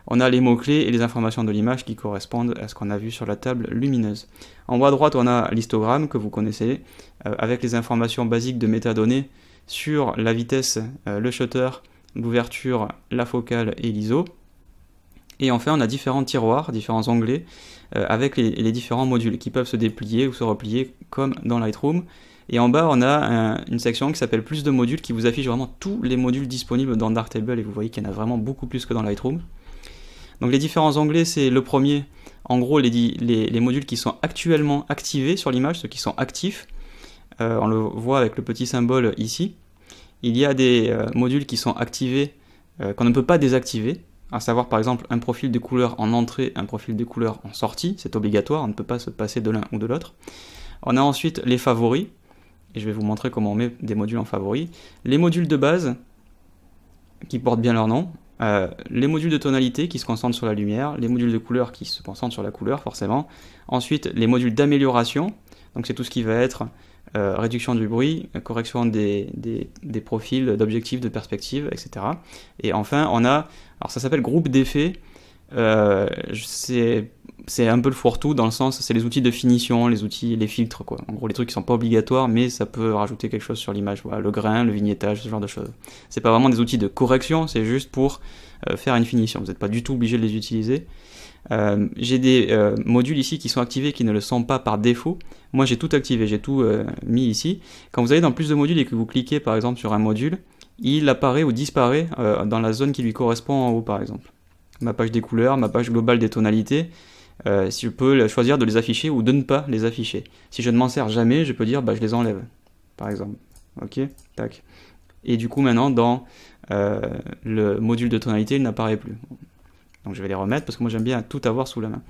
Speaker 1: on a les mots-clés et les informations de l'image qui correspondent à ce qu'on a vu sur la table lumineuse. En haut à droite, on a l'histogramme que vous connaissez, avec les informations basiques de métadonnées sur la vitesse, le shutter, l'ouverture, la focale et l'ISO. Et enfin, on a différents tiroirs, différents onglets, avec les différents modules qui peuvent se déplier ou se replier comme dans Lightroom. Et en bas, on a une section qui s'appelle plus de modules qui vous affiche vraiment tous les modules disponibles dans Darktable et vous voyez qu'il y en a vraiment beaucoup plus que dans Lightroom. Donc les différents onglets, c'est le premier, en gros les modules qui sont actuellement activés sur l'image, ceux qui sont actifs. On le voit avec le petit symbole ici. Il y a des modules qui sont activés qu'on ne peut pas désactiver, à savoir par exemple un profil de couleur en entrée, un profil de couleur en sortie, c'est obligatoire, on ne peut pas se passer de l'un ou de l'autre. On a ensuite les favoris, et je vais vous montrer comment on met des modules en favoris. Les modules de base, qui portent bien leur nom, les modules de tonalité qui se concentrent sur la lumière, les modules de couleur qui se concentrent sur la couleur forcément, ensuite les modules d'amélioration, donc c'est tout ce qui va être réduction du bruit, correction des profils, d'objectifs, de perspectives, etc. Et enfin on a, alors ça s'appelle groupe d'effets, c'est un peu le fourre-tout dans le sens, c'est les outils de finition, les outils, les filtres quoi. En gros les trucs qui sont pas obligatoires mais ça peut rajouter quelque chose sur l'image, voilà, le grain, le vignettage, ce genre de choses. C'est pas vraiment des outils de correction, c'est juste pour faire une finition, vous n'êtes pas du tout obligé de les utiliser. J'ai des modules ici qui sont activés qui ne le sont pas par défaut. Moi j'ai tout activé, j'ai tout mis ici. Quand vous allez dans plus de modules et que vous cliquez par exemple sur un module, il apparaît ou disparaît dans la zone qui lui correspond en haut par exemple. Ma page des couleurs, ma page globale des tonalités, si je peux choisir de les afficher ou de ne pas les afficher. Si je ne m'en sers jamais, je peux dire je les enlève, par exemple. Ok, tac. Et du coup maintenant dans le module de tonalité, il n'apparaît plus. Donc je vais les remettre parce que moi j'aime bien tout avoir sous la main.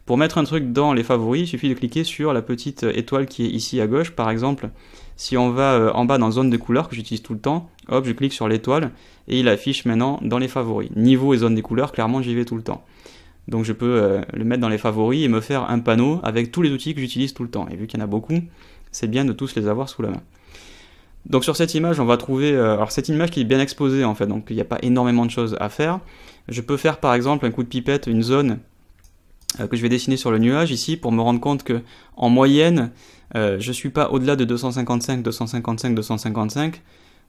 Speaker 1: Pour mettre un truc dans les favoris, il suffit de cliquer sur la petite étoile qui est ici à gauche. Par exemple, si on va en bas dans zone de couleurs que j'utilise tout le temps, hop, je clique sur l'étoile et il affiche maintenant dans les favoris. Niveau et zone des couleurs, clairement j'y vais tout le temps. Donc je peux le mettre dans les favoris et me faire un panneau avec tous les outils que j'utilise tout le temps. Et vu qu'il y en a beaucoup, c'est bien de tous les avoir sous la main. Donc sur cette image, on va trouver... alors cette image qui est bien exposée en fait, donc il n'y a pas énormément de choses à faire. Je peux faire par exemple un coup de pipette, une zone que je vais dessiner sur le nuage ici pour me rendre compte que en moyenne, je suis pas au-delà de 255, 255, 255.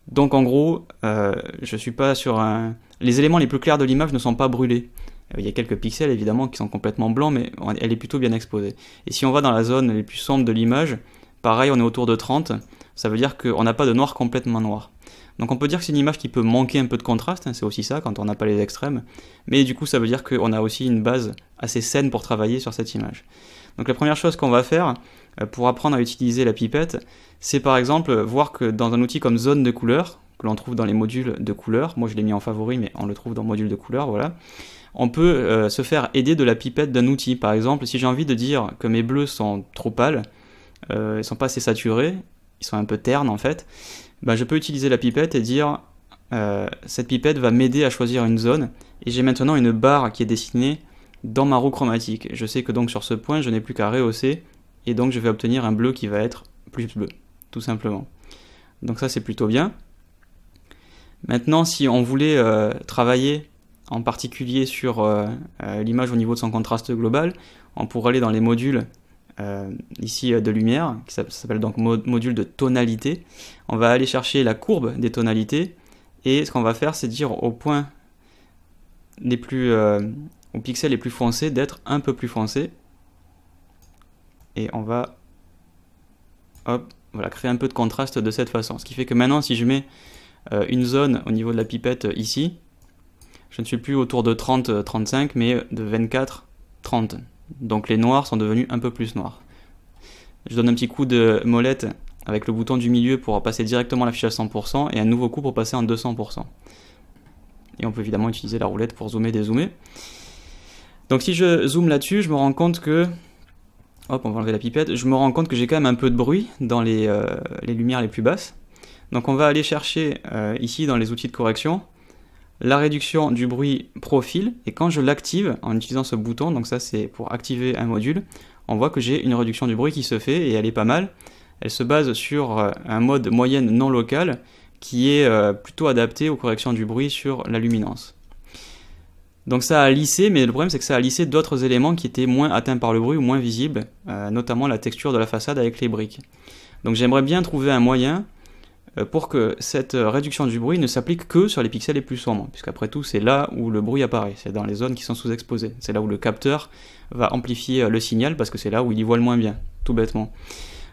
Speaker 1: Donc en gros, je suis pas sur un... Les éléments les plus clairs de l'image ne sont pas brûlés. Il y a quelques pixels évidemment qui sont complètement blancs, mais elle est plutôt bien exposée. Et si on va dans la zone les plus sombres de l'image, pareil, on est autour de 30. Ça veut dire qu'on n'a pas de noir complètement noir. Donc on peut dire que c'est une image qui peut manquer un peu de contraste, hein, c'est aussi ça quand on n'a pas les extrêmes, mais du coup ça veut dire qu'on a aussi une base assez saine pour travailler sur cette image. Donc la première chose qu'on va faire pour apprendre à utiliser la pipette, c'est par exemple voir que dans un outil comme zone de couleur, que l'on trouve dans les modules de couleur, moi je l'ai mis en favori mais on le trouve dans module de couleur, voilà, on peut se faire aider de la pipette d'un outil. Par exemple, si j'ai envie de dire que mes bleus sont trop pâles, ils sont pas assez saturés, ils sont un peu ternes en fait, je peux utiliser la pipette et dire cette pipette va m'aider à choisir une zone et j'ai maintenant une barre qui est dessinée dans ma roue chromatique. Je sais que donc sur ce point je n'ai plus qu'à rehausser et donc je vais obtenir un bleu qui va être plus bleu, tout simplement. Donc ça c'est plutôt bien. Maintenant si on voulait travailler en particulier sur l'image au niveau de son contraste global, on pourrait aller dans les modules ici de lumière, ça s'appelle donc module de tonalité. On va aller chercher la courbe des tonalités et ce qu'on va faire c'est dire aux points les plus aux pixels les plus foncés d'être un peu plus foncés et on va voilà, créer un peu de contraste de cette façon. Ce qui fait que maintenant si je mets une zone au niveau de la pipette ici, je ne suis plus autour de 30-35 mais de 24-30. Donc les noirs sont devenus un peu plus noirs. Je donne un petit coup de molette avec le bouton du milieu pour passer directement l'affichage 100% et un nouveau coup pour passer en 200%. Et on peut évidemment utiliser la roulette pour zoomer, dézoomer. Donc si je zoome là-dessus, je me rends compte que... Hop, on va enlever la pipette. Je me rends compte que j'ai quand même un peu de bruit dans les lumières les plus basses. Donc on va aller chercher ici dans les outils de correction la réduction du bruit profil, et quand je l'active en utilisant ce bouton, donc ça c'est pour activer un module, on voit que j'ai une réduction du bruit qui se fait et elle est pas mal. Elle se base sur un mode moyenne non local qui est plutôt adapté aux corrections du bruit sur la luminance. Donc ça a lissé, mais le problème c'est que ça a lissé d'autres éléments qui étaient moins atteints par le bruit ou moins visibles, notamment la texture de la façade avec les briques. Donc j'aimerais bien trouver un moyen pour que cette réduction du bruit ne s'applique que sur les pixels les plus sombres, puisqu'après tout c'est là où le bruit apparaît, c'est dans les zones qui sont sous-exposées, c'est là où le capteur va amplifier le signal parce que c'est là où il y voit le moins bien, tout bêtement.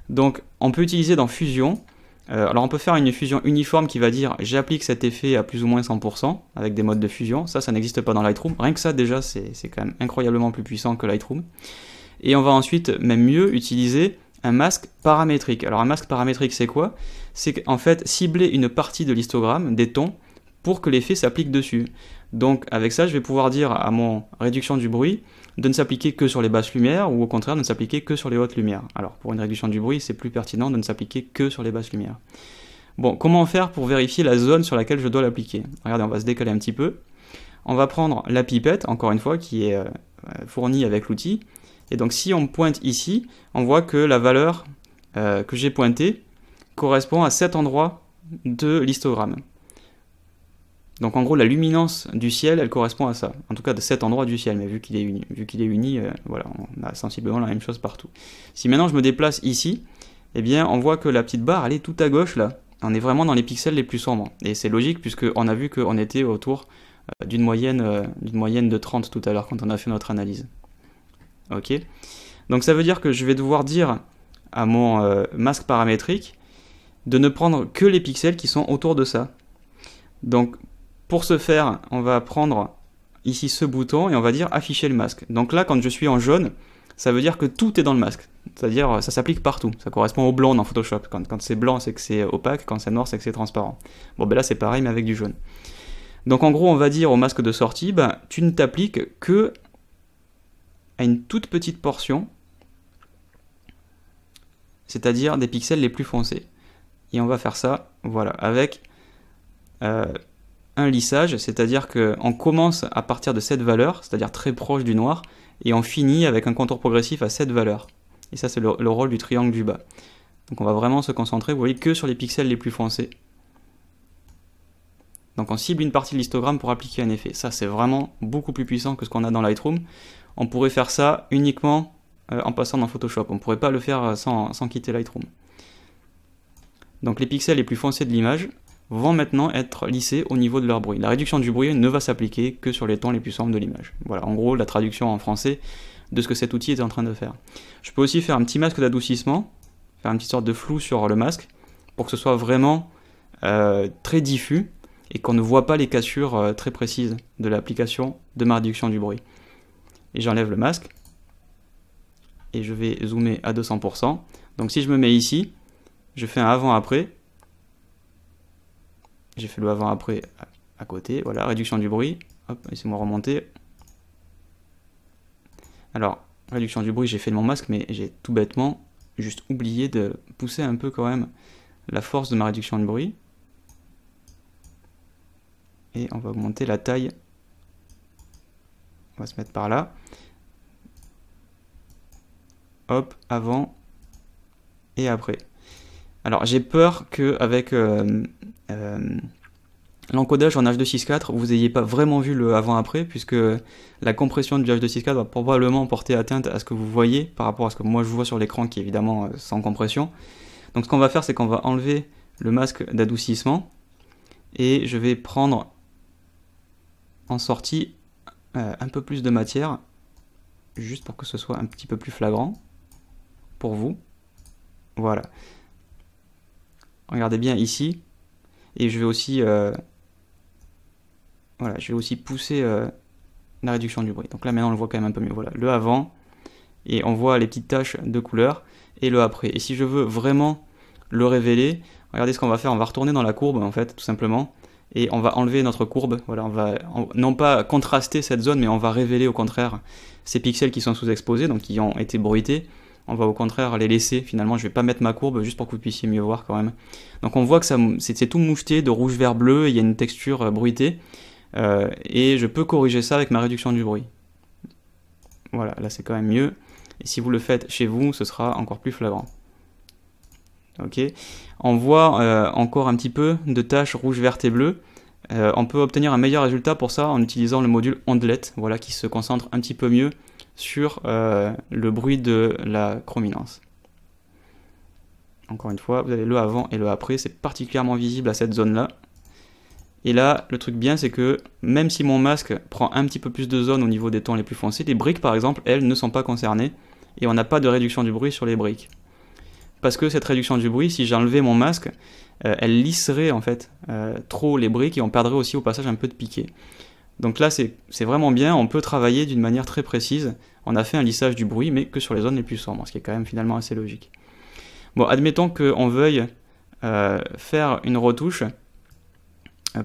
Speaker 1: Donc on peut utiliser dans Fusion, alors on peut faire une fusion uniforme qui va dire j'applique cet effet à plus ou moins 100% avec des modes de fusion, ça n'existe pas dans Lightroom, rien que ça déjà c'est quand même incroyablement plus puissant que Lightroom. Et on va ensuite, même mieux, utiliser un masque paramétrique. Alors un masque paramétrique c'est quoi? C'est en fait cibler une partie de l'histogramme, des tons, pour que l'effet s'applique dessus. Donc avec ça je vais pouvoir dire à mon réduction du bruit de ne s'appliquer que sur les basses lumières ou au contraire de ne s'appliquer que sur les hautes lumières. Alors pour une réduction du bruit c'est plus pertinent de ne s'appliquer que sur les basses lumières. Bon, comment faire pour vérifier la zone sur laquelle je dois l'appliquer? Regardez, on va se décaler un petit peu. On va prendre la pipette, encore une fois, qui est fournie avec l'outil. Et donc si on pointe ici, on voit que la valeur que j'ai pointée correspond à cet endroit de l'histogramme. Donc en gros la luminance du ciel elle correspond à ça, en tout cas de cet endroit du ciel, mais vu qu'il est uni, voilà, on a sensiblement la même chose partout. Si maintenant je me déplace ici, eh bien on voit que la petite barre elle est tout à gauche là, on est vraiment dans les pixels les plus sombres, et c'est logique puisqu'on a vu qu'on était autour d'une moyenne de 30 tout à l'heure quand on a fait notre analyse. Ok, donc ça veut dire que je vais devoir dire à mon masque paramétrique de ne prendre que les pixels qui sont autour de ça. Donc pour ce faire, on va prendre ici ce bouton et on va dire afficher le masque. Donc là, quand je suis en jaune, ça veut dire que tout est dans le masque. C'est-à-dire, ça s'applique partout. Ça correspond au blanc dans Photoshop. Quand c'est blanc, c'est que c'est opaque. Quand c'est noir, c'est que c'est transparent. Bon, ben là, c'est pareil, mais avec du jaune. Donc en gros, on va dire au masque de sortie, ben, tu ne t'appliques que à une toute petite portion, c'est-à-dire des pixels les plus foncés. Et on va faire ça, voilà, avec un lissage, c'est-à-dire qu'on commence à partir de cette valeur, c'est-à-dire très proche du noir, et on finit avec un contour progressif à cette valeur. Et ça c'est le rôle du triangle du bas. Donc on va vraiment se concentrer, vous voyez, que sur les pixels les plus foncés. Donc on cible une partie de l'histogramme pour appliquer un effet. Ça c'est vraiment beaucoup plus puissant que ce qu'on a dans Lightroom. On pourrait faire ça uniquement en passant dans Photoshop. On ne pourrait pas le faire sans quitter Lightroom. Donc les pixels les plus foncés de l'image vont maintenant être lissés au niveau de leur bruit. La réduction du bruit ne va s'appliquer que sur les tons les plus sombres de l'image. Voilà, en gros, la traduction en français de ce que cet outil est en train de faire. Je peux aussi faire un petit masque d'adoucissement, faire une petite sorte de flou sur le masque, pour que ce soit vraiment très diffus, et qu'on ne voit pas les cassures très précises de l'application de ma réduction du bruit. Et j'enlève le masque, et je vais zoomer à 200%. Donc si je me mets ici, je fais un avant-après, j'ai fait le avant-après à côté, voilà, réduction du bruit, hop, laissez-moi remonter. Alors, réduction du bruit, j'ai fait mon masque, mais j'ai tout bêtement juste oublié de pousser un peu quand même la force de ma réduction de bruit. Et on va augmenter la taille, on va se mettre par là. Hop, avant et après. Alors j'ai peur qu'avec l'encodage en H.264, vous n'ayez pas vraiment vu le avant-après, puisque la compression du H.264 va probablement porter atteinte à ce que vous voyez par rapport à ce que moi je vois sur l'écran qui est évidemment sans compression. Donc ce qu'on va faire, c'est qu'on va enlever le masque d'adoucissement et je vais prendre en sortie un peu plus de matière, juste pour que ce soit un petit peu plus flagrant pour vous. Voilà. Regardez bien ici, et je vais aussi, voilà, je vais aussi pousser la réduction du bruit. Donc là maintenant on le voit quand même un peu mieux. Voilà, le avant, et on voit les petites taches de couleur, et le après. Et si je veux vraiment le révéler, regardez ce qu'on va faire, on va retourner dans la courbe en fait, tout simplement, et on va enlever notre courbe. Voilà, on va non pas contraster cette zone, mais on va révéler au contraire ces pixels qui sont sous-exposés, donc qui ont été bruités. On va au contraire les laisser, finalement je vais pas mettre ma courbe juste pour que vous puissiez mieux voir quand même. Donc on voit que c'est tout moucheté de rouge vert bleu, il y a une texture bruitée, et je peux corriger ça avec ma réduction du bruit. Voilà, là c'est quand même mieux, et si vous le faites chez vous, ce sera encore plus flagrant. Ok, on voit encore un petit peu de taches rouge, vert et bleu, On peut obtenir un meilleur résultat pour ça en utilisant le module Ondelet, voilà, qui se concentre un petit peu mieux sur le bruit de la chrominance. Encore une fois, vous avez le avant et le après, c'est particulièrement visible à cette zone-là. Et là, le truc bien, c'est que même si mon masque prend un petit peu plus de zone au niveau des tons les plus foncés, les briques par exemple, elles ne sont pas concernées, et on n'a pas de réduction du bruit sur les briques. Parce que cette réduction du bruit, si j'enlevais mon masque, elle lisserait en fait trop les briques et on perdrait aussi au passage un peu de piqué. Donc là, c'est vraiment bien, on peut travailler d'une manière très précise. On a fait un lissage du bruit, mais que sur les zones les plus sombres, ce qui est quand même finalement assez logique. Bon, admettons qu'on veuille faire une retouche,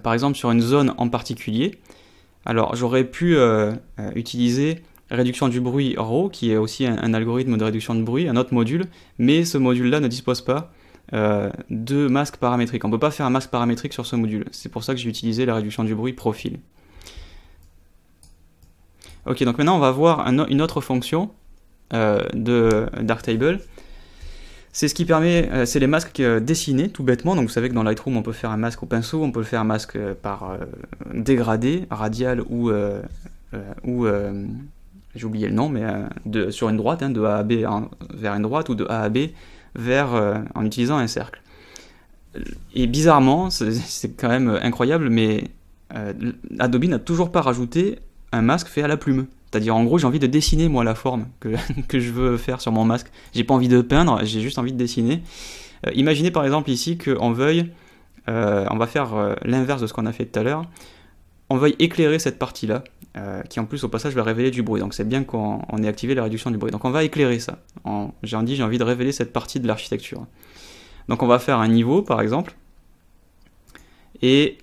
Speaker 1: par exemple sur une zone en particulier. Alors j'aurais pu utiliser réduction du bruit RAW, qui est aussi un algorithme de réduction de bruit, un autre module, mais ce module-là ne dispose pas de masque paramétrique. On ne peut pas faire un masque paramétrique sur ce module. C'est pour ça que j'ai utilisé la réduction du bruit profil. Ok, donc maintenant on va voir une autre fonction de Darktable. C'est ce qui permet, c'est les masques dessinés tout bêtement. Donc vous savez que dans Lightroom on peut faire un masque au pinceau, on peut le faire un masque par dégradé, radial ou j'ai oublié le nom, mais sur une droite, hein, de A à B vers une droite ou de A à B en utilisant un cercle. Et bizarrement, c'est quand même incroyable, mais Adobe n'a toujours pas rajouté un masque fait à la plume. C'est-à-dire, en gros, j'ai envie de dessiner, moi, la forme que je veux faire sur mon masque. J'ai pas envie de peindre, j'ai juste envie de dessiner. Imaginez, par exemple, ici, qu'on veuille... on va faire l'inverse de ce qu'on a fait tout à l'heure. On veuille éclairer cette partie-là, qui, en plus, au passage, va révéler du bruit. Donc, c'est bien qu'on ait activé la réduction du bruit. Donc, on va éclairer ça. J'ai envie de révéler cette partie de l'architecture. Donc, on va faire un niveau, par exemple. Et...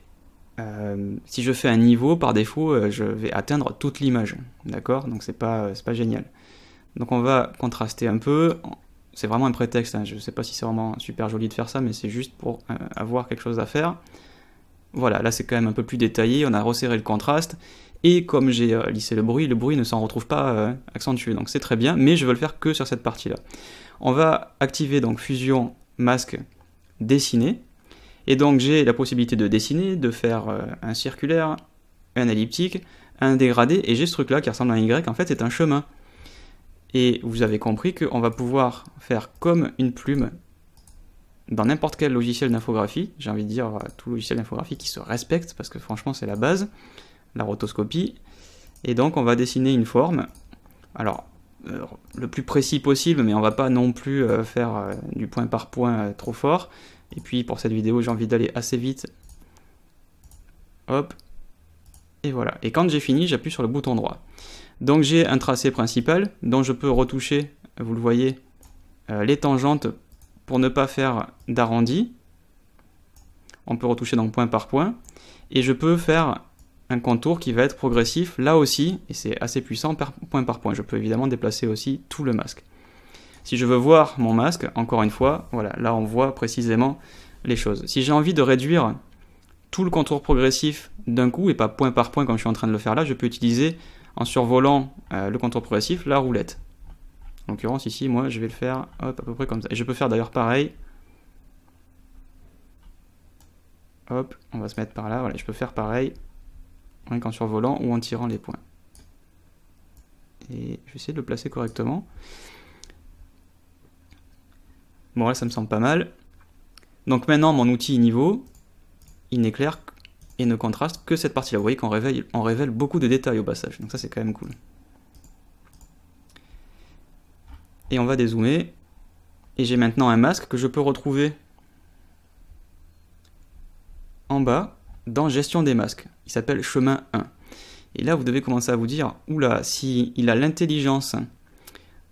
Speaker 1: si je fais un niveau, par défaut, je vais atteindre toute l'image, d'accord? Donc c'est pas génial. Donc on va contraster un peu, c'est vraiment un prétexte, hein. Je sais pas si c'est vraiment super joli de faire ça, mais c'est juste pour avoir quelque chose à faire. Voilà, là c'est quand même un peu plus détaillé, on a resserré le contraste, et comme j'ai lissé le bruit ne s'en retrouve pas accentué, donc c'est très bien, mais je veux le faire que sur cette partie-là. On va activer donc Fusion Masque Dessiner. Et donc j'ai la possibilité de dessiner, de faire un circulaire, un elliptique, un dégradé, et j'ai ce truc là qui ressemble à un Y, en fait c'est un chemin. Et vous avez compris qu'on va pouvoir faire comme une plume dans n'importe quel logiciel d'infographie, j'ai envie de dire tout logiciel d'infographie qui se respecte, parce que franchement c'est la base, la rotoscopie. Et donc on va dessiner une forme, alors le plus précis possible, mais on va pas non plus faire du point par point trop fort. Et puis pour cette vidéo, j'ai envie d'aller assez vite. Hop. Et voilà. Et quand j'ai fini, j'appuie sur le bouton droit. Donc j'ai un tracé principal dont je peux retoucher, vous le voyez, les tangentes pour ne pas faire d'arrondi. On peut retoucher donc point par point. Et je peux faire un contour qui va être progressif là aussi, et c'est assez puissant point par point. Je peux évidemment déplacer aussi tout le masque. Si je veux voir mon masque, encore une fois, voilà, là on voit précisément les choses. Si j'ai envie de réduire tout le contour progressif d'un coup, et pas point par point comme je suis en train de le faire là, je peux utiliser, en survolant le contour progressif, la roulette. En l'occurrence ici, moi je vais le faire hop, à peu près comme ça. Et je peux faire d'ailleurs pareil. Hop, on va se mettre par là, voilà, je peux faire pareil, rien qu'en survolant ou en tirant les points. Et je vais essayer de le placer correctement. Bon là ça me semble pas mal. Donc maintenant mon outil niveau, il n'éclaire et ne contraste que cette partie là. Vous voyez qu'on révèle beaucoup de détails au passage, donc ça c'est quand même cool. Et on va dézoomer, et j'ai maintenant un masque que je peux retrouver en bas dans gestion des masques. Il s'appelle chemin 1. Et là vous devez commencer à vous dire, oula, si il a l'intelligence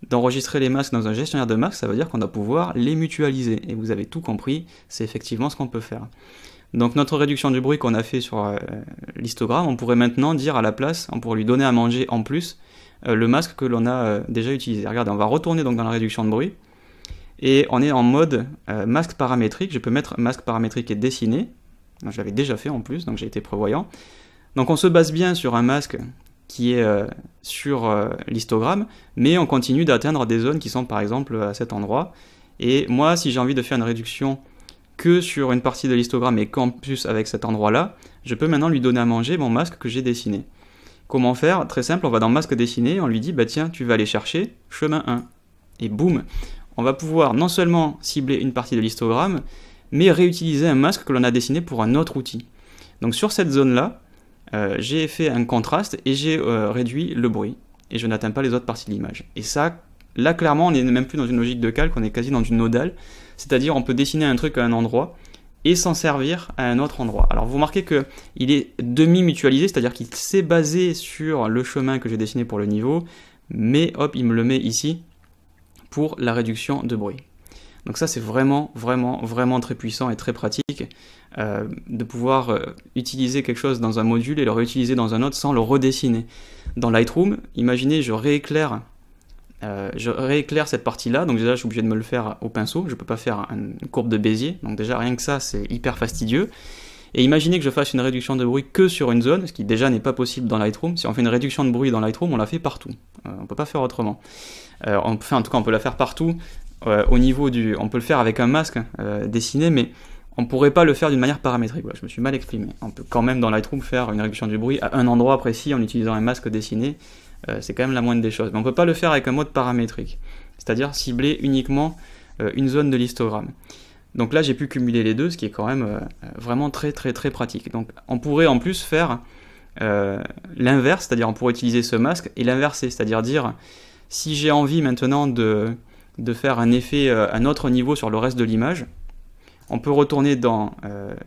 Speaker 1: d'enregistrer les masques dans un gestionnaire de masques, ça veut dire qu'on doit pouvoir les mutualiser. Et vous avez tout compris, c'est effectivement ce qu'on peut faire. Donc notre réduction du bruit qu'on a fait sur l'histogramme, on pourrait maintenant dire à la place, on pourrait lui donner à manger en plus le masque que l'on a déjà utilisé. Regardez, on va retourner donc dans la réduction de bruit, et on est en mode masque paramétrique. Je peux mettre masque paramétrique et dessiner. Je l'avais déjà fait en plus, donc j'ai été prévoyant. Donc on se base bien sur un masque qui est sur l'histogramme, mais on continue d'atteindre des zones qui sont par exemple à cet endroit. Et moi, si j'ai envie de faire une réduction que sur une partie de l'histogramme et qu'en plus avec cet endroit-là, je peux maintenant lui donner à manger mon masque que j'ai dessiné. Comment faire? Très simple, on va dans masque dessiné, on lui dit, bah tiens, tu vas aller chercher chemin 1. Et boum, on va pouvoir non seulement cibler une partie de l'histogramme, mais réutiliser un masque que l'on a dessiné pour un autre outil. Donc sur cette zone-là, j'ai fait un contraste et j'ai réduit le bruit. Et je n'atteins pas les autres parties de l'image. Et ça, là clairement, on n'est même plus dans une logique de calque, on est quasi dans une nodale. C'est-à-dire on peut dessiner un truc à un endroit et s'en servir à un autre endroit. Alors vous remarquez qu'il est demi-mutualisé, c'est-à-dire qu'il s'est basé sur le chemin que j'ai dessiné pour le niveau, mais hop, il me le met ici pour la réduction de bruit. Donc ça c'est vraiment très puissant et très pratique de pouvoir utiliser quelque chose dans un module et le réutiliser dans un autre sans le redessiner. Dans Lightroom, imaginez je rééclaire cette partie-là, donc déjà je suis obligé de me le faire au pinceau, je ne peux pas faire une courbe de Bézier, donc déjà rien que ça c'est hyper fastidieux. Et imaginez que je fasse une réduction de bruit que sur une zone, ce qui déjà n'est pas possible dans Lightroom. Si on fait une réduction de bruit dans Lightroom, on la fait partout, on ne peut pas faire autrement. En tout cas on peut la faire partout, au niveau on peut le faire avec un masque dessiné, mais on ne pourrait pas le faire d'une manière paramétrique. Voilà, je me suis mal exprimé. On peut quand même dans Lightroom faire une réduction du bruit à un endroit précis en utilisant un masque dessiné, c'est quand même la moindre des choses. Mais on ne peut pas le faire avec un mode paramétrique, c'est-à-dire cibler uniquement une zone de l'histogramme. Donc là j'ai pu cumuler les deux, ce qui est quand même vraiment très pratique. Donc on pourrait en plus faire l'inverse, c'est-à-dire on pourrait utiliser ce masque et l'inverser, c'est-à-dire dire si j'ai envie maintenant de faire un effet, un autre niveau sur le reste de l'image, on peut retourner dans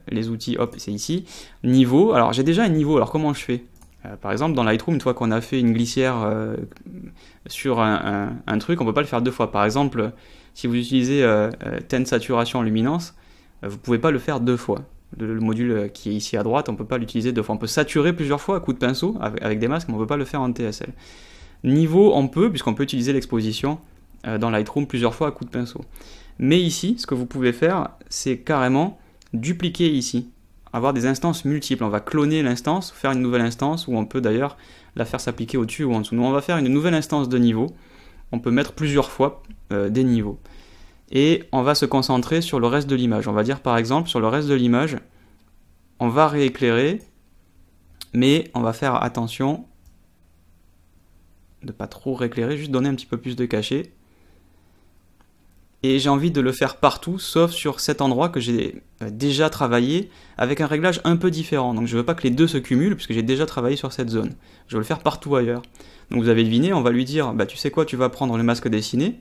Speaker 1: les outils, hop, c'est ici, niveau. Alors j'ai déjà un niveau, alors comment je fais? Par exemple dans Lightroom, une fois qu'on a fait une glissière sur un truc, on ne peut pas le faire deux fois. Par exemple, si vous utilisez Ten Saturation Luminance, vous ne pouvez pas le faire deux fois. Le module qui est ici à droite, on ne peut pas l'utiliser deux fois. On peut saturer plusieurs fois à coup de pinceau avec des masques, mais on ne peut pas le faire en TSL. Niveau, on peut, puisqu'on peut utiliser l'exposition dans Lightroom plusieurs fois à coup de pinceau. Mais ici, ce que vous pouvez faire, c'est carrément dupliquer ici, avoir des instances multiples. On va cloner l'instance, faire une nouvelle instance, ou on peut d'ailleurs la faire s'appliquer au-dessus ou en dessous. Nous, on va faire une nouvelle instance de niveau. On peut mettre plusieurs fois des niveaux. Et on va se concentrer sur le reste de l'image. On va dire par exemple, sur le reste de l'image, on va rééclairer, mais on va faire attention de ne pas trop rééclairer, juste donner un petit peu plus de cachet. Et j'ai envie de le faire partout, sauf sur cet endroit que j'ai déjà travaillé avec un réglage un peu différent. Donc je ne veux pas que les deux se cumulent, puisque j'ai déjà travaillé sur cette zone. Je veux le faire partout ailleurs. Donc vous avez deviné, on va lui dire, bah, tu sais quoi, tu vas prendre le masque dessiné.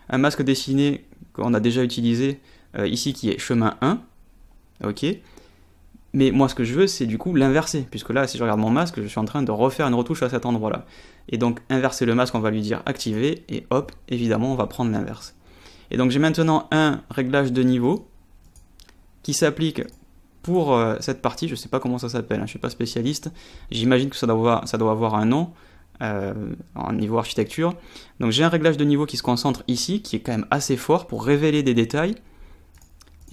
Speaker 1: Un masque dessiné qu'on a déjà utilisé ici, qui est chemin 1. Ok. Mais moi ce que je veux, c'est du coup l'inverser, puisque là, si je regarde mon masque, je suis en train de refaire une retouche à cet endroit-là. Et donc inverser le masque, on va lui dire activer, et hop, évidemment, on va prendre l'inverse. Et donc j'ai maintenant un réglage de niveau qui s'applique pour cette partie, je ne sais pas comment ça s'appelle, je ne suis pas spécialiste, j'imagine que ça doit avoir un nom en niveau architecture. Donc j'ai un réglage de niveau qui se concentre ici, qui est quand même assez fort pour révéler des détails,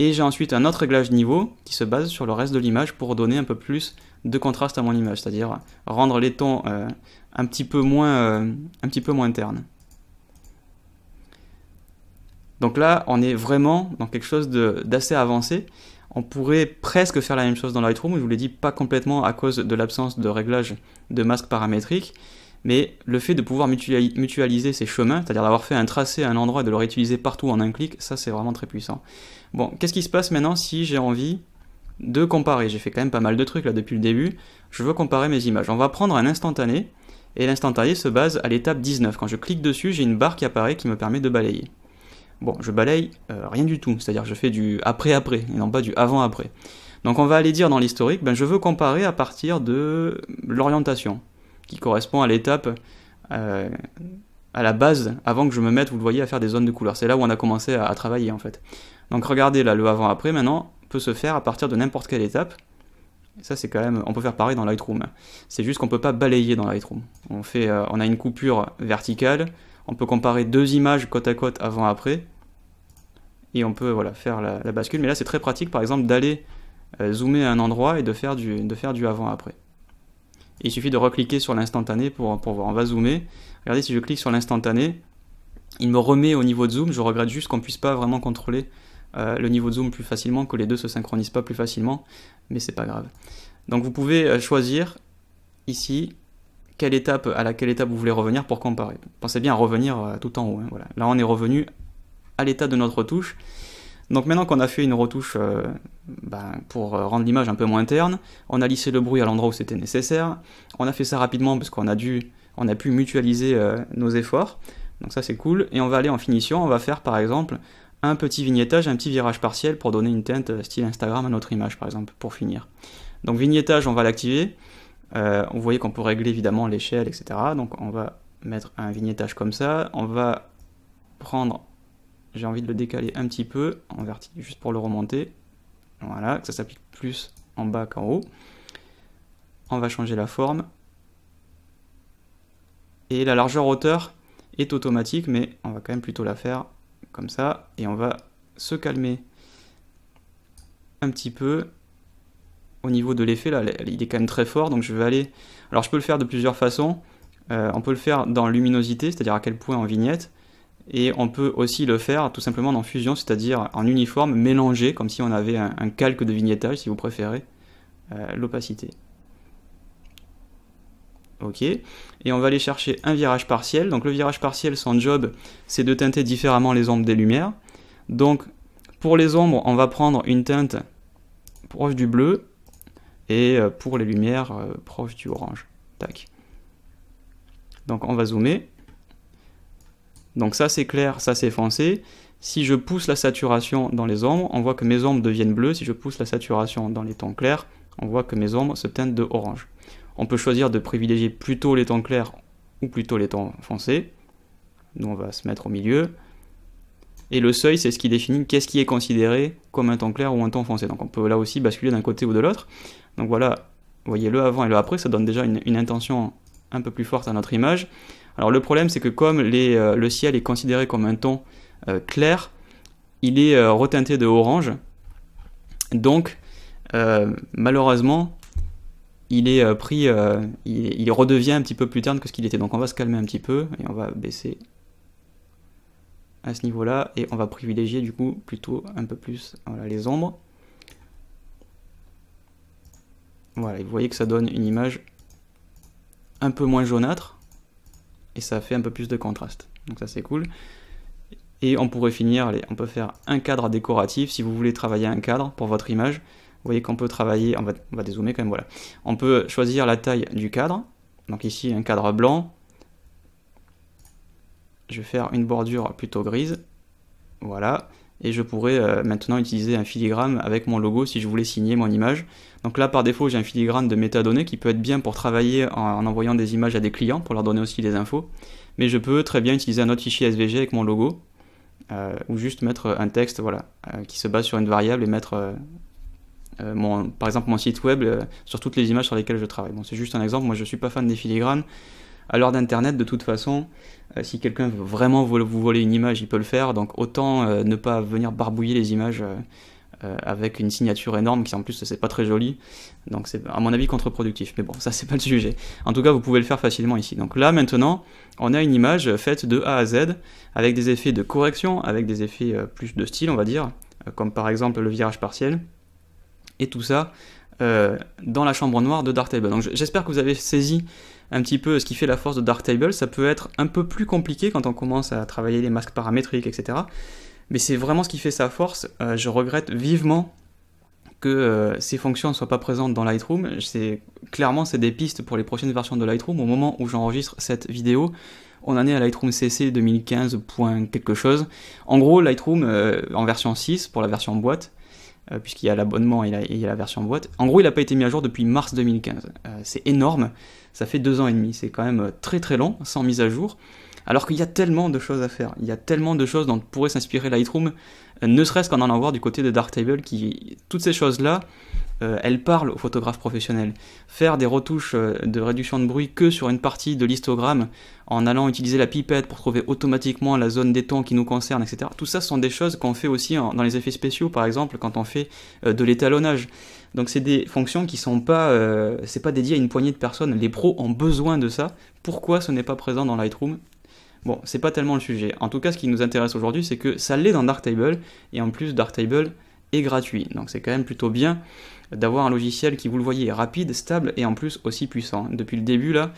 Speaker 1: et j'ai ensuite un autre réglage de niveau qui se base sur le reste de l'image pour donner un peu plus de contraste à mon image, c'est-à-dire rendre les tons un petit peu moins ternes. Donc là, on est vraiment dans quelque chose d'assez avancé. On pourrait presque faire la même chose dans Lightroom, je vous l'ai dit, pas complètement à cause de l'absence de réglage de masque paramétrique, mais le fait de pouvoir mutualiser ces chemins, c'est-à-dire d'avoir fait un tracé à un endroit et de le réutiliser partout en un clic, ça c'est vraiment très puissant. Bon, qu'est-ce qui se passe maintenant si j'ai envie de comparer? J'ai fait quand même pas mal de trucs là depuis le début, je veux comparer mes images. On va prendre un instantané, et l'instantané se base à l'étape 19. Quand je clique dessus, j'ai une barre qui apparaît qui me permet de balayer. Bon, je balaye rien du tout, c'est-à-dire je fais du après-après, et non pas du avant-après. Donc on va aller dire dans l'historique, je veux comparer à partir de l'orientation, qui correspond à l'étape, à la base, avant que je me mette, vous le voyez, à faire des zones de couleur. C'est là où on a commencé à travailler en fait. Donc regardez là, le avant-après maintenant peut se faire à partir de n'importe quelle étape. Et ça c'est quand même, on peut faire pareil dans Lightroom. C'est juste qu'on ne peut pas balayer dans Lightroom. On a une coupure verticale. On peut comparer deux images côte à côte avant-après, et on peut voilà, faire la bascule. Mais là, c'est très pratique, par exemple, d'aller zoomer à un endroit et de faire du avant-après. Il suffit de recliquer sur l'instantané pour voir. On va zoomer. Regardez, si je clique sur l'instantané, il me remet au niveau de zoom. Je regrette juste qu'on ne puisse pas vraiment contrôler le niveau de zoom plus facilement, que les deux se synchronisent pas plus facilement, mais c'est pas grave. Donc vous pouvez choisir ici à laquelle étape vous voulez revenir pour comparer. Pensez bien à revenir tout en haut. Voilà. Là on est revenu à l'état de notre retouche. Donc maintenant qu'on a fait une retouche pour rendre l'image un peu moins terne, on a lissé le bruit à l'endroit où c'était nécessaire, on a fait ça rapidement parce qu'on a pu mutualiser nos efforts, donc ça c'est cool, et on va aller en finition, on va faire par exemple un petit vignettage, un petit virage partiel pour donner une teinte style Instagram à notre image par exemple, pour finir. Donc vignettage, on va l'activer, vous voyez qu'on peut régler évidemment l'échelle, etc. Donc on va mettre un vignettage comme ça, on va prendre... J'ai envie de le décaler un petit peu en vertical, juste pour le remonter. Voilà, que ça s'applique plus en bas qu'en haut. On va changer la forme. Et la largeur hauteur est automatique, mais on va quand même plutôt la faire comme ça. Et on va se calmer un petit peu au niveau de l'effet. Là, il est quand même très fort, donc je vais aller... Alors je peux le faire de plusieurs façons. On peut le faire dans luminosité, c'est-à-dire à quel point en vignette. Et on peut aussi le faire tout simplement en fusion, c'est-à-dire en uniforme, mélangé, comme si on avait un calque de vignettage, si vous préférez, l'opacité. Ok, et on va aller chercher un virage partiel. Donc le virage partiel, son job, c'est de teinter différemment les ombres des lumières. Donc pour les ombres, on va prendre une teinte proche du bleu, et pour les lumières, proche du orange. Tac. Donc on va zoomer. Donc ça c'est clair, ça c'est foncé. Si je pousse la saturation dans les ombres, on voit que mes ombres deviennent bleues. Si je pousse la saturation dans les tons clairs, on voit que mes ombres se teintent de orange. On peut choisir de privilégier plutôt les tons clairs ou plutôt les tons foncés. Nous on va se mettre au milieu. Et le seuil, c'est ce qui définit qu'est-ce qui est considéré comme un ton clair ou un ton foncé. Donc on peut là aussi basculer d'un côté ou de l'autre. Donc voilà, vous voyez le avant et le après, ça donne déjà une intention un peu plus forte à notre image. Alors le problème, c'est que comme le ciel est considéré comme un ton clair, il est reteinté de orange. Donc malheureusement, il est il redevient un petit peu plus terne que ce qu'il était. Donc on va se calmer un petit peu et on va baisser à ce niveau-là et on va privilégier du coup plutôt un peu plus les ombres. Voilà, vous voyez que ça donne une image un peu moins jaunâtre. Et ça fait un peu plus de contraste. Donc ça c'est cool. Et on pourrait finir, on peut faire un cadre décoratif si vous voulez travailler un cadre pour votre image. Vous voyez qu'on peut travailler, on va dézoomer quand même, voilà. On peut choisir la taille du cadre. Donc ici un cadre blanc. Je vais faire une bordure plutôt grise. Voilà. Et je pourrais maintenant utiliser un filigrane avec mon logo si je voulais signer mon image. Donc là par défaut j'ai un filigrane de métadonnées qui peut être bien pour travailler en envoyant des images à des clients, pour leur donner aussi les infos. Mais je peux très bien utiliser un autre fichier SVG avec mon logo, ou juste mettre un texte qui se base sur une variable et mettre par exemple mon site web sur toutes les images sur lesquelles je travaille. Bon, c'est juste un exemple, moi je suis pas fan des filigranes. À l'heure d'internet, de toute façon, si quelqu'un veut vraiment vous voler une image, il peut le faire, donc autant ne pas venir barbouiller les images avec une signature énorme, qui en plus c'est pas très joli, donc c'est à mon avis contre-productif, mais bon, ça c'est pas le sujet. En tout cas, vous pouvez le faire facilement ici. Donc là maintenant, on a une image faite de A à Z, avec des effets de correction, avec des effets plus de style, on va dire, comme par exemple le virage partiel, et tout ça dans la chambre noire de Darktable. Donc j'espère que vous avez saisi un petit peu ce qui fait la force de Darktable. Ça peut être un peu plus compliqué quand on commence à travailler les masques paramétriques, etc. Mais c'est vraiment ce qui fait sa force. Je regrette vivement que ces fonctions ne soient pas présentes dans Lightroom. Clairement, c'est des pistes pour les prochaines versions de Lightroom. Au moment où j'enregistre cette vidéo, on en est à Lightroom CC 2015. Quelque chose. En gros, Lightroom en version 6 pour la version boîte, puisqu'il y a l'abonnement et il y a la version boîte. En gros, il n'a pas été mis à jour depuis mars 2015. C'est énorme, ça fait 2 ans et demi, c'est quand même très très long, sans mise à jour, alors qu'il y a tellement de choses à faire, il y a tellement de choses dont pourrait s'inspirer Lightroom, ne serait-ce qu'en allant voir du côté de Darktable, toutes ces choses-là, elles parlent aux photographes professionnels. Faire des retouches de réduction de bruit que sur une partie de l'histogramme, en allant utiliser la pipette pour trouver automatiquement la zone des tons qui nous concerne, etc. Tout ça, ce sont des choses qu'on fait aussi dans les effets spéciaux, par exemple, quand on fait de l'étalonnage. Donc c'est des fonctions qui sont pas, c'est pas dédié à une poignée de personnes. Les pros ont besoin de ça. Pourquoi ce n'est pas présent dans Lightroom ? Bon, c'est pas tellement le sujet. En tout cas, ce qui nous intéresse aujourd'hui, c'est que ça l'est dans Darktable, et en plus, Darktable est gratuit. Donc c'est quand même plutôt bien d'avoir un logiciel qui, vous le voyez, est rapide, stable, et en plus aussi puissant. Depuis le début, là,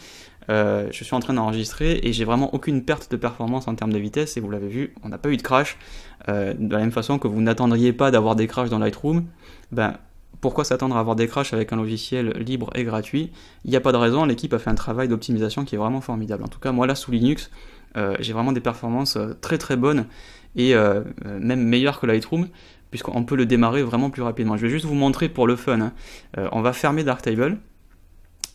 Speaker 1: je suis en train d'enregistrer, et j'ai vraiment aucune perte de performance en termes de vitesse, et vous l'avez vu, on n'a pas eu de crash. De la même façon que vous n'attendriez pas d'avoir des crashs dans Lightroom, ben, pourquoi s'attendre à avoir des crashs avec un logiciel libre et gratuit? Il n'y a pas de raison, l'équipe a fait un travail d'optimisation qui est vraiment formidable. En tout cas, moi là, sous Linux, j'ai vraiment des performances très très bonnes, et même meilleures que Lightroom, puisqu'on peut le démarrer vraiment plus rapidement. Je vais juste vous montrer pour le fun, hein. On va fermer Darktable,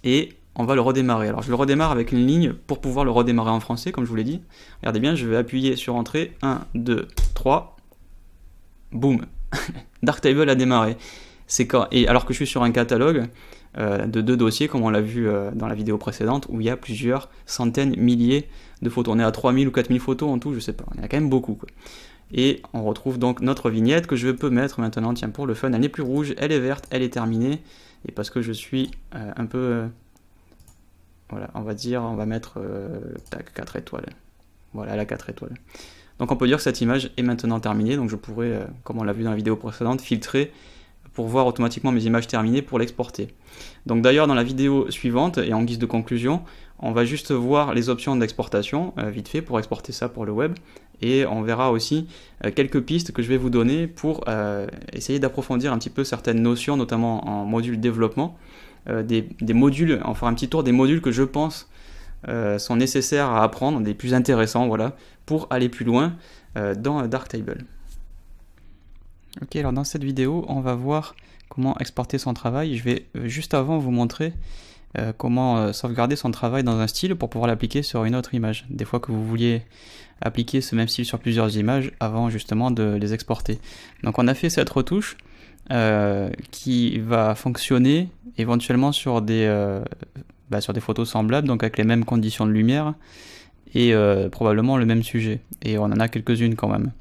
Speaker 1: et on va le redémarrer. Alors je le redémarre avec une ligne pour pouvoir le redémarrer en français, comme je vous l'ai dit. Regardez bien, je vais appuyer sur Entrée, 1, 2, 3, boum, Darktable a démarré. Et alors que je suis sur un catalogue de 2 dossiers, comme on l'a vu dans la vidéo précédente, où il y a plusieurs centaines, milliers de photos. On est à 3000 ou 4000 photos en tout, je sais pas, il y en a quand même beaucoup, quoi. Et on retrouve donc notre vignette que je peux mettre maintenant, tiens, pour le fun, elle n'est plus rouge, elle est verte, elle est terminée, et parce que je suis un peu... voilà, on va mettre 4 étoiles. Voilà, la 4 étoiles. Donc on peut dire que cette image est maintenant terminée, donc je pourrais, comme on l'a vu dans la vidéo précédente, filtrer pour voir automatiquement mes images terminées pour l'exporter. Donc d'ailleurs dans la vidéo suivante, et en guise de conclusion, on va juste voir les options d'exportation, vite fait, pour exporter ça pour le web, et on verra aussi quelques pistes que je vais vous donner pour essayer d'approfondir un petit peu certaines notions, notamment en module développement, des modules, on fera un petit tour des modules que je pense sont nécessaires à apprendre, des plus intéressants, voilà, pour aller plus loin dans Darktable. Ok, alors dans cette vidéo, on va voir comment exporter son travail. Je vais juste avant vous montrer comment sauvegarder son travail dans un style pour pouvoir l'appliquer sur une autre image. Des fois que vous vouliez appliquer ce même style sur plusieurs images avant justement de les exporter. Donc on a fait cette retouche qui va fonctionner éventuellement sur des photos semblables, donc avec les mêmes conditions de lumière et probablement le même sujet. Et on en a quelques-unes quand même.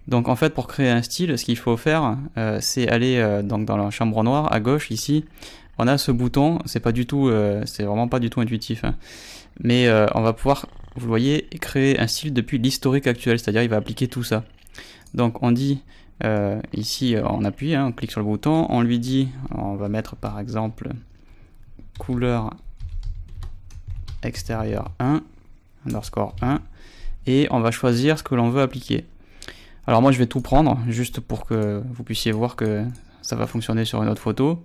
Speaker 1: Donc en fait, pour créer un style, ce qu'il faut faire, c'est aller donc dans la chambre noire, à gauche ici, on a ce bouton, c'est vraiment pas du tout intuitif, hein. Mais on va pouvoir, vous le voyez, créer un style depuis l'historique actuel, c'est-à-dire il va appliquer tout ça. Donc on dit, ici on appuie, hein, on clique sur le bouton, on lui dit, on va mettre par exemple couleur extérieure 1, underscore 1, et on va choisir ce que l'on veut appliquer. Alors moi je vais tout prendre, juste pour que vous puissiez voir que ça va fonctionner sur une autre photo.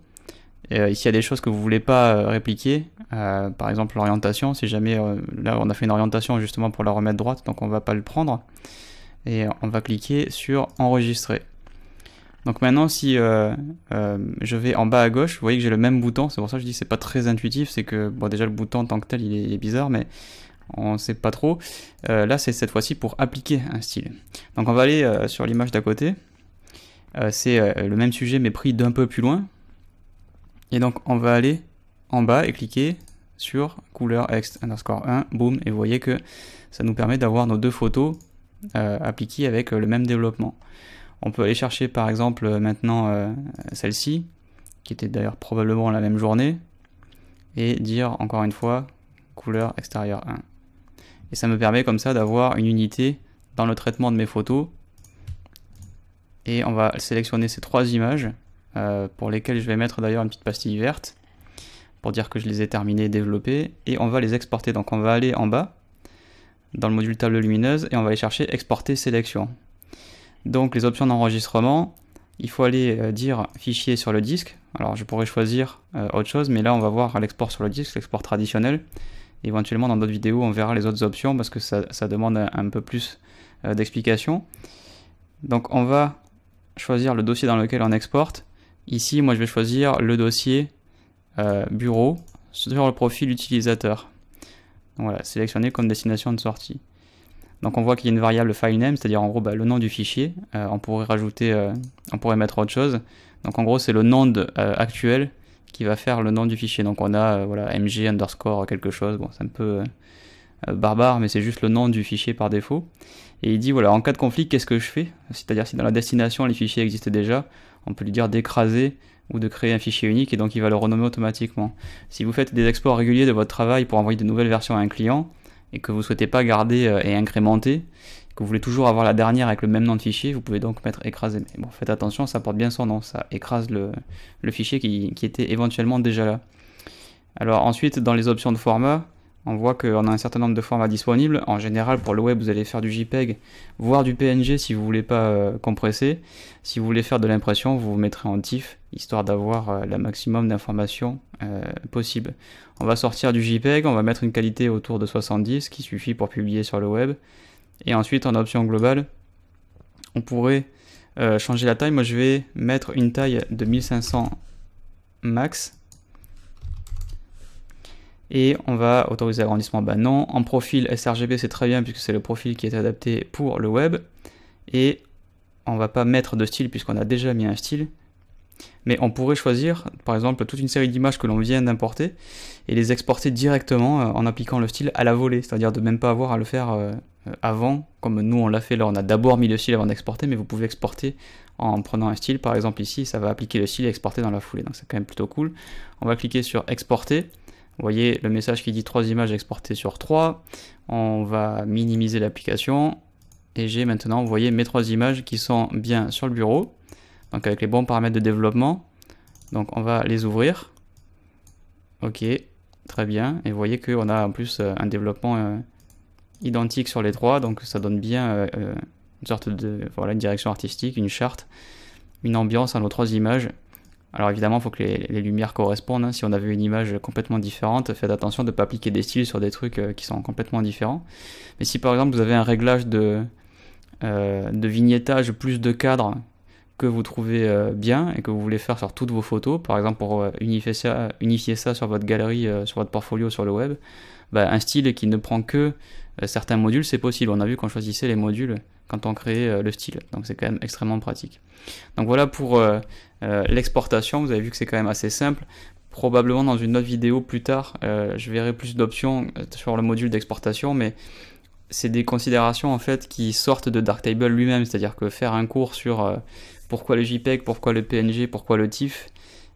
Speaker 1: Ici il y a des choses que vous ne voulez pas répliquer, par exemple l'orientation, si jamais, là on a fait une orientation justement pour la remettre droite, donc on ne va pas le prendre. Et on va cliquer sur enregistrer. Donc maintenant si je vais en bas à gauche, vous voyez que j'ai le même bouton, c'est pour ça que je dis que c'est pas très intuitif, c'est que bon déjà le bouton en tant que tel il est bizarre, mais on ne sait pas trop. Là c'est cette fois-ci pour appliquer un style. Donc on va aller sur l'image d'à côté, c'est le même sujet mais pris d'un peu plus loin. Et donc on va aller en bas et cliquer sur couleur ext underscore 1, boum, et vous voyez que ça nous permet d'avoir nos deux photos appliquées avec le même développement. On peut aller chercher par exemple maintenant celle-ci, qui était d'ailleurs probablement la même journée, et dire encore une fois couleur extérieure 1. Et ça me permet comme ça d'avoir une unité dans le traitement de mes photos. Et on va sélectionner ces 3 images, pour lesquelles je vais mettre d'ailleurs une petite pastille verte, pour dire que je les ai terminées et développées, et on va les exporter. Donc on va aller en bas, dans le module table lumineuse, et on va aller chercher exporter sélection. Donc les options d'enregistrement, il faut aller dire fichier sur le disque. Alors je pourrais choisir autre chose, mais là on va voir l'export sur le disque, l'export traditionnel. Éventuellement dans d'autres vidéos on verra les autres options parce que ça demande un peu plus d'explications. Donc on va choisir le dossier dans lequel on exporte. Ici moi je vais choisir le dossier bureau sur le profil utilisateur. Donc, voilà, sélectionner comme destination de sortie. Donc on voit qu'il y a une variable filename, c'est-à-dire en gros le nom du fichier. On pourrait rajouter, on pourrait mettre autre chose. Donc en gros c'est le nom actuel qui va faire le nom du fichier. Donc on a voilà, mg underscore quelque chose. Bon c'est un peu barbare, mais c'est juste le nom du fichier par défaut. Et il dit voilà, en cas de conflit, qu'est-ce que je fais? C'est-à-dire si dans la destination les fichiers existaient déjà, on peut lui dire d'écraser ou de créer un fichier unique et donc il va le renommer automatiquement. Si vous faites des exports réguliers de votre travail pour envoyer de nouvelles versions à un client, et que vous ne souhaitez pas garder et incrémenter, que vous voulez toujours avoir la dernière avec le même nom de fichier, vous pouvez donc mettre écraser. Mais bon, faites attention, ça porte bien son nom, ça écrase le fichier qui était éventuellement déjà là. Alors ensuite, dans les options de format, on voit qu'on a un certain nombre de formats disponibles. En général, pour le web, vous allez faire du JPEG, voire du PNG si vous voulez pas compresser. Si vous voulez faire de l'impression, vous vous mettrez en TIFF, histoire d'avoir le maximum d'informations possible. On va sortir du JPEG, on va mettre une qualité autour de 70, qui suffit pour publier sur le web. Et ensuite, en option globale, on pourrait changer la taille. Moi, je vais mettre une taille de 1500 max. Et on va autoriser l'agrandissement, bah non. En profil sRGB, c'est très bien puisque c'est le profil qui est adapté pour le web. Et on va pas mettre de style puisqu'on a déjà mis un style. Mais on pourrait choisir, par exemple, toute une série d'images que l'on vient d'importer et les exporter directement en appliquant le style à la volée. C'est-à-dire de même pas avoir à le faire avant, comme nous on l'a fait. Là, on a d'abord mis le style avant d'exporter, mais vous pouvez exporter en prenant un style. Par exemple ici, ça va appliquer le style et exporter dans la foulée. Donc c'est quand même plutôt cool. On va cliquer sur exporter. Vous voyez le message qui dit 3 images exportées sur 3. On va minimiser l'application. Et j'ai maintenant, vous voyez, mes 3 images qui sont bien sur le bureau. Donc avec les bons paramètres de développement. Donc on va les ouvrir. Ok, très bien. Et vous voyez qu'on a en plus un développement identique sur les 3. Donc ça donne bien une sorte de une direction artistique, une charte, une ambiance à nos 3 images. Alors évidemment, il faut que les lumières correspondent. Hein. Si on avait une image complètement différente, faites attention de ne pas appliquer des styles sur des trucs qui sont complètement différents. Mais si par exemple vous avez un réglage de vignettage plus de cadres que vous trouvez bien et que vous voulez faire sur toutes vos photos, par exemple pour unifier ça sur votre galerie, sur votre portfolio sur le web, bah, un style qui ne prend que certains modules, c'est possible. On a vu qu'on choisissait les modules quand on créait le style, donc c'est quand même extrêmement pratique. Donc voilà pour l'exportation. Vous avez vu que c'est quand même assez simple. Probablement dans une autre vidéo plus tard, je verrai plus d'options sur le module d'exportation, mais c'est des considérations en fait qui sortent de Darktable lui-même, c'est-à-dire que faire un cours sur pourquoi le JPEG, pourquoi le PNG, pourquoi le TIFF,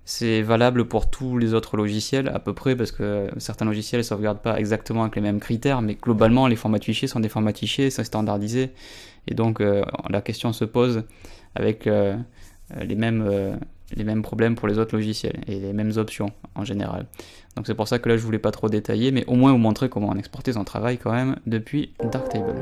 Speaker 1: c'est valable pour tous les autres logiciels à peu près, parce que certains logiciels ne sauvegardent pas exactement avec les mêmes critères, mais globalement les formats de fichiers sont des formats de fichiers, c'est standardisé, et donc la question se pose avec les mêmes problèmes pour les autres logiciels et les mêmes options en général. Donc c'est pour ça que là je voulais pas trop détailler, mais au moins vous montrer comment on exportait son travail quand même depuis Darktable.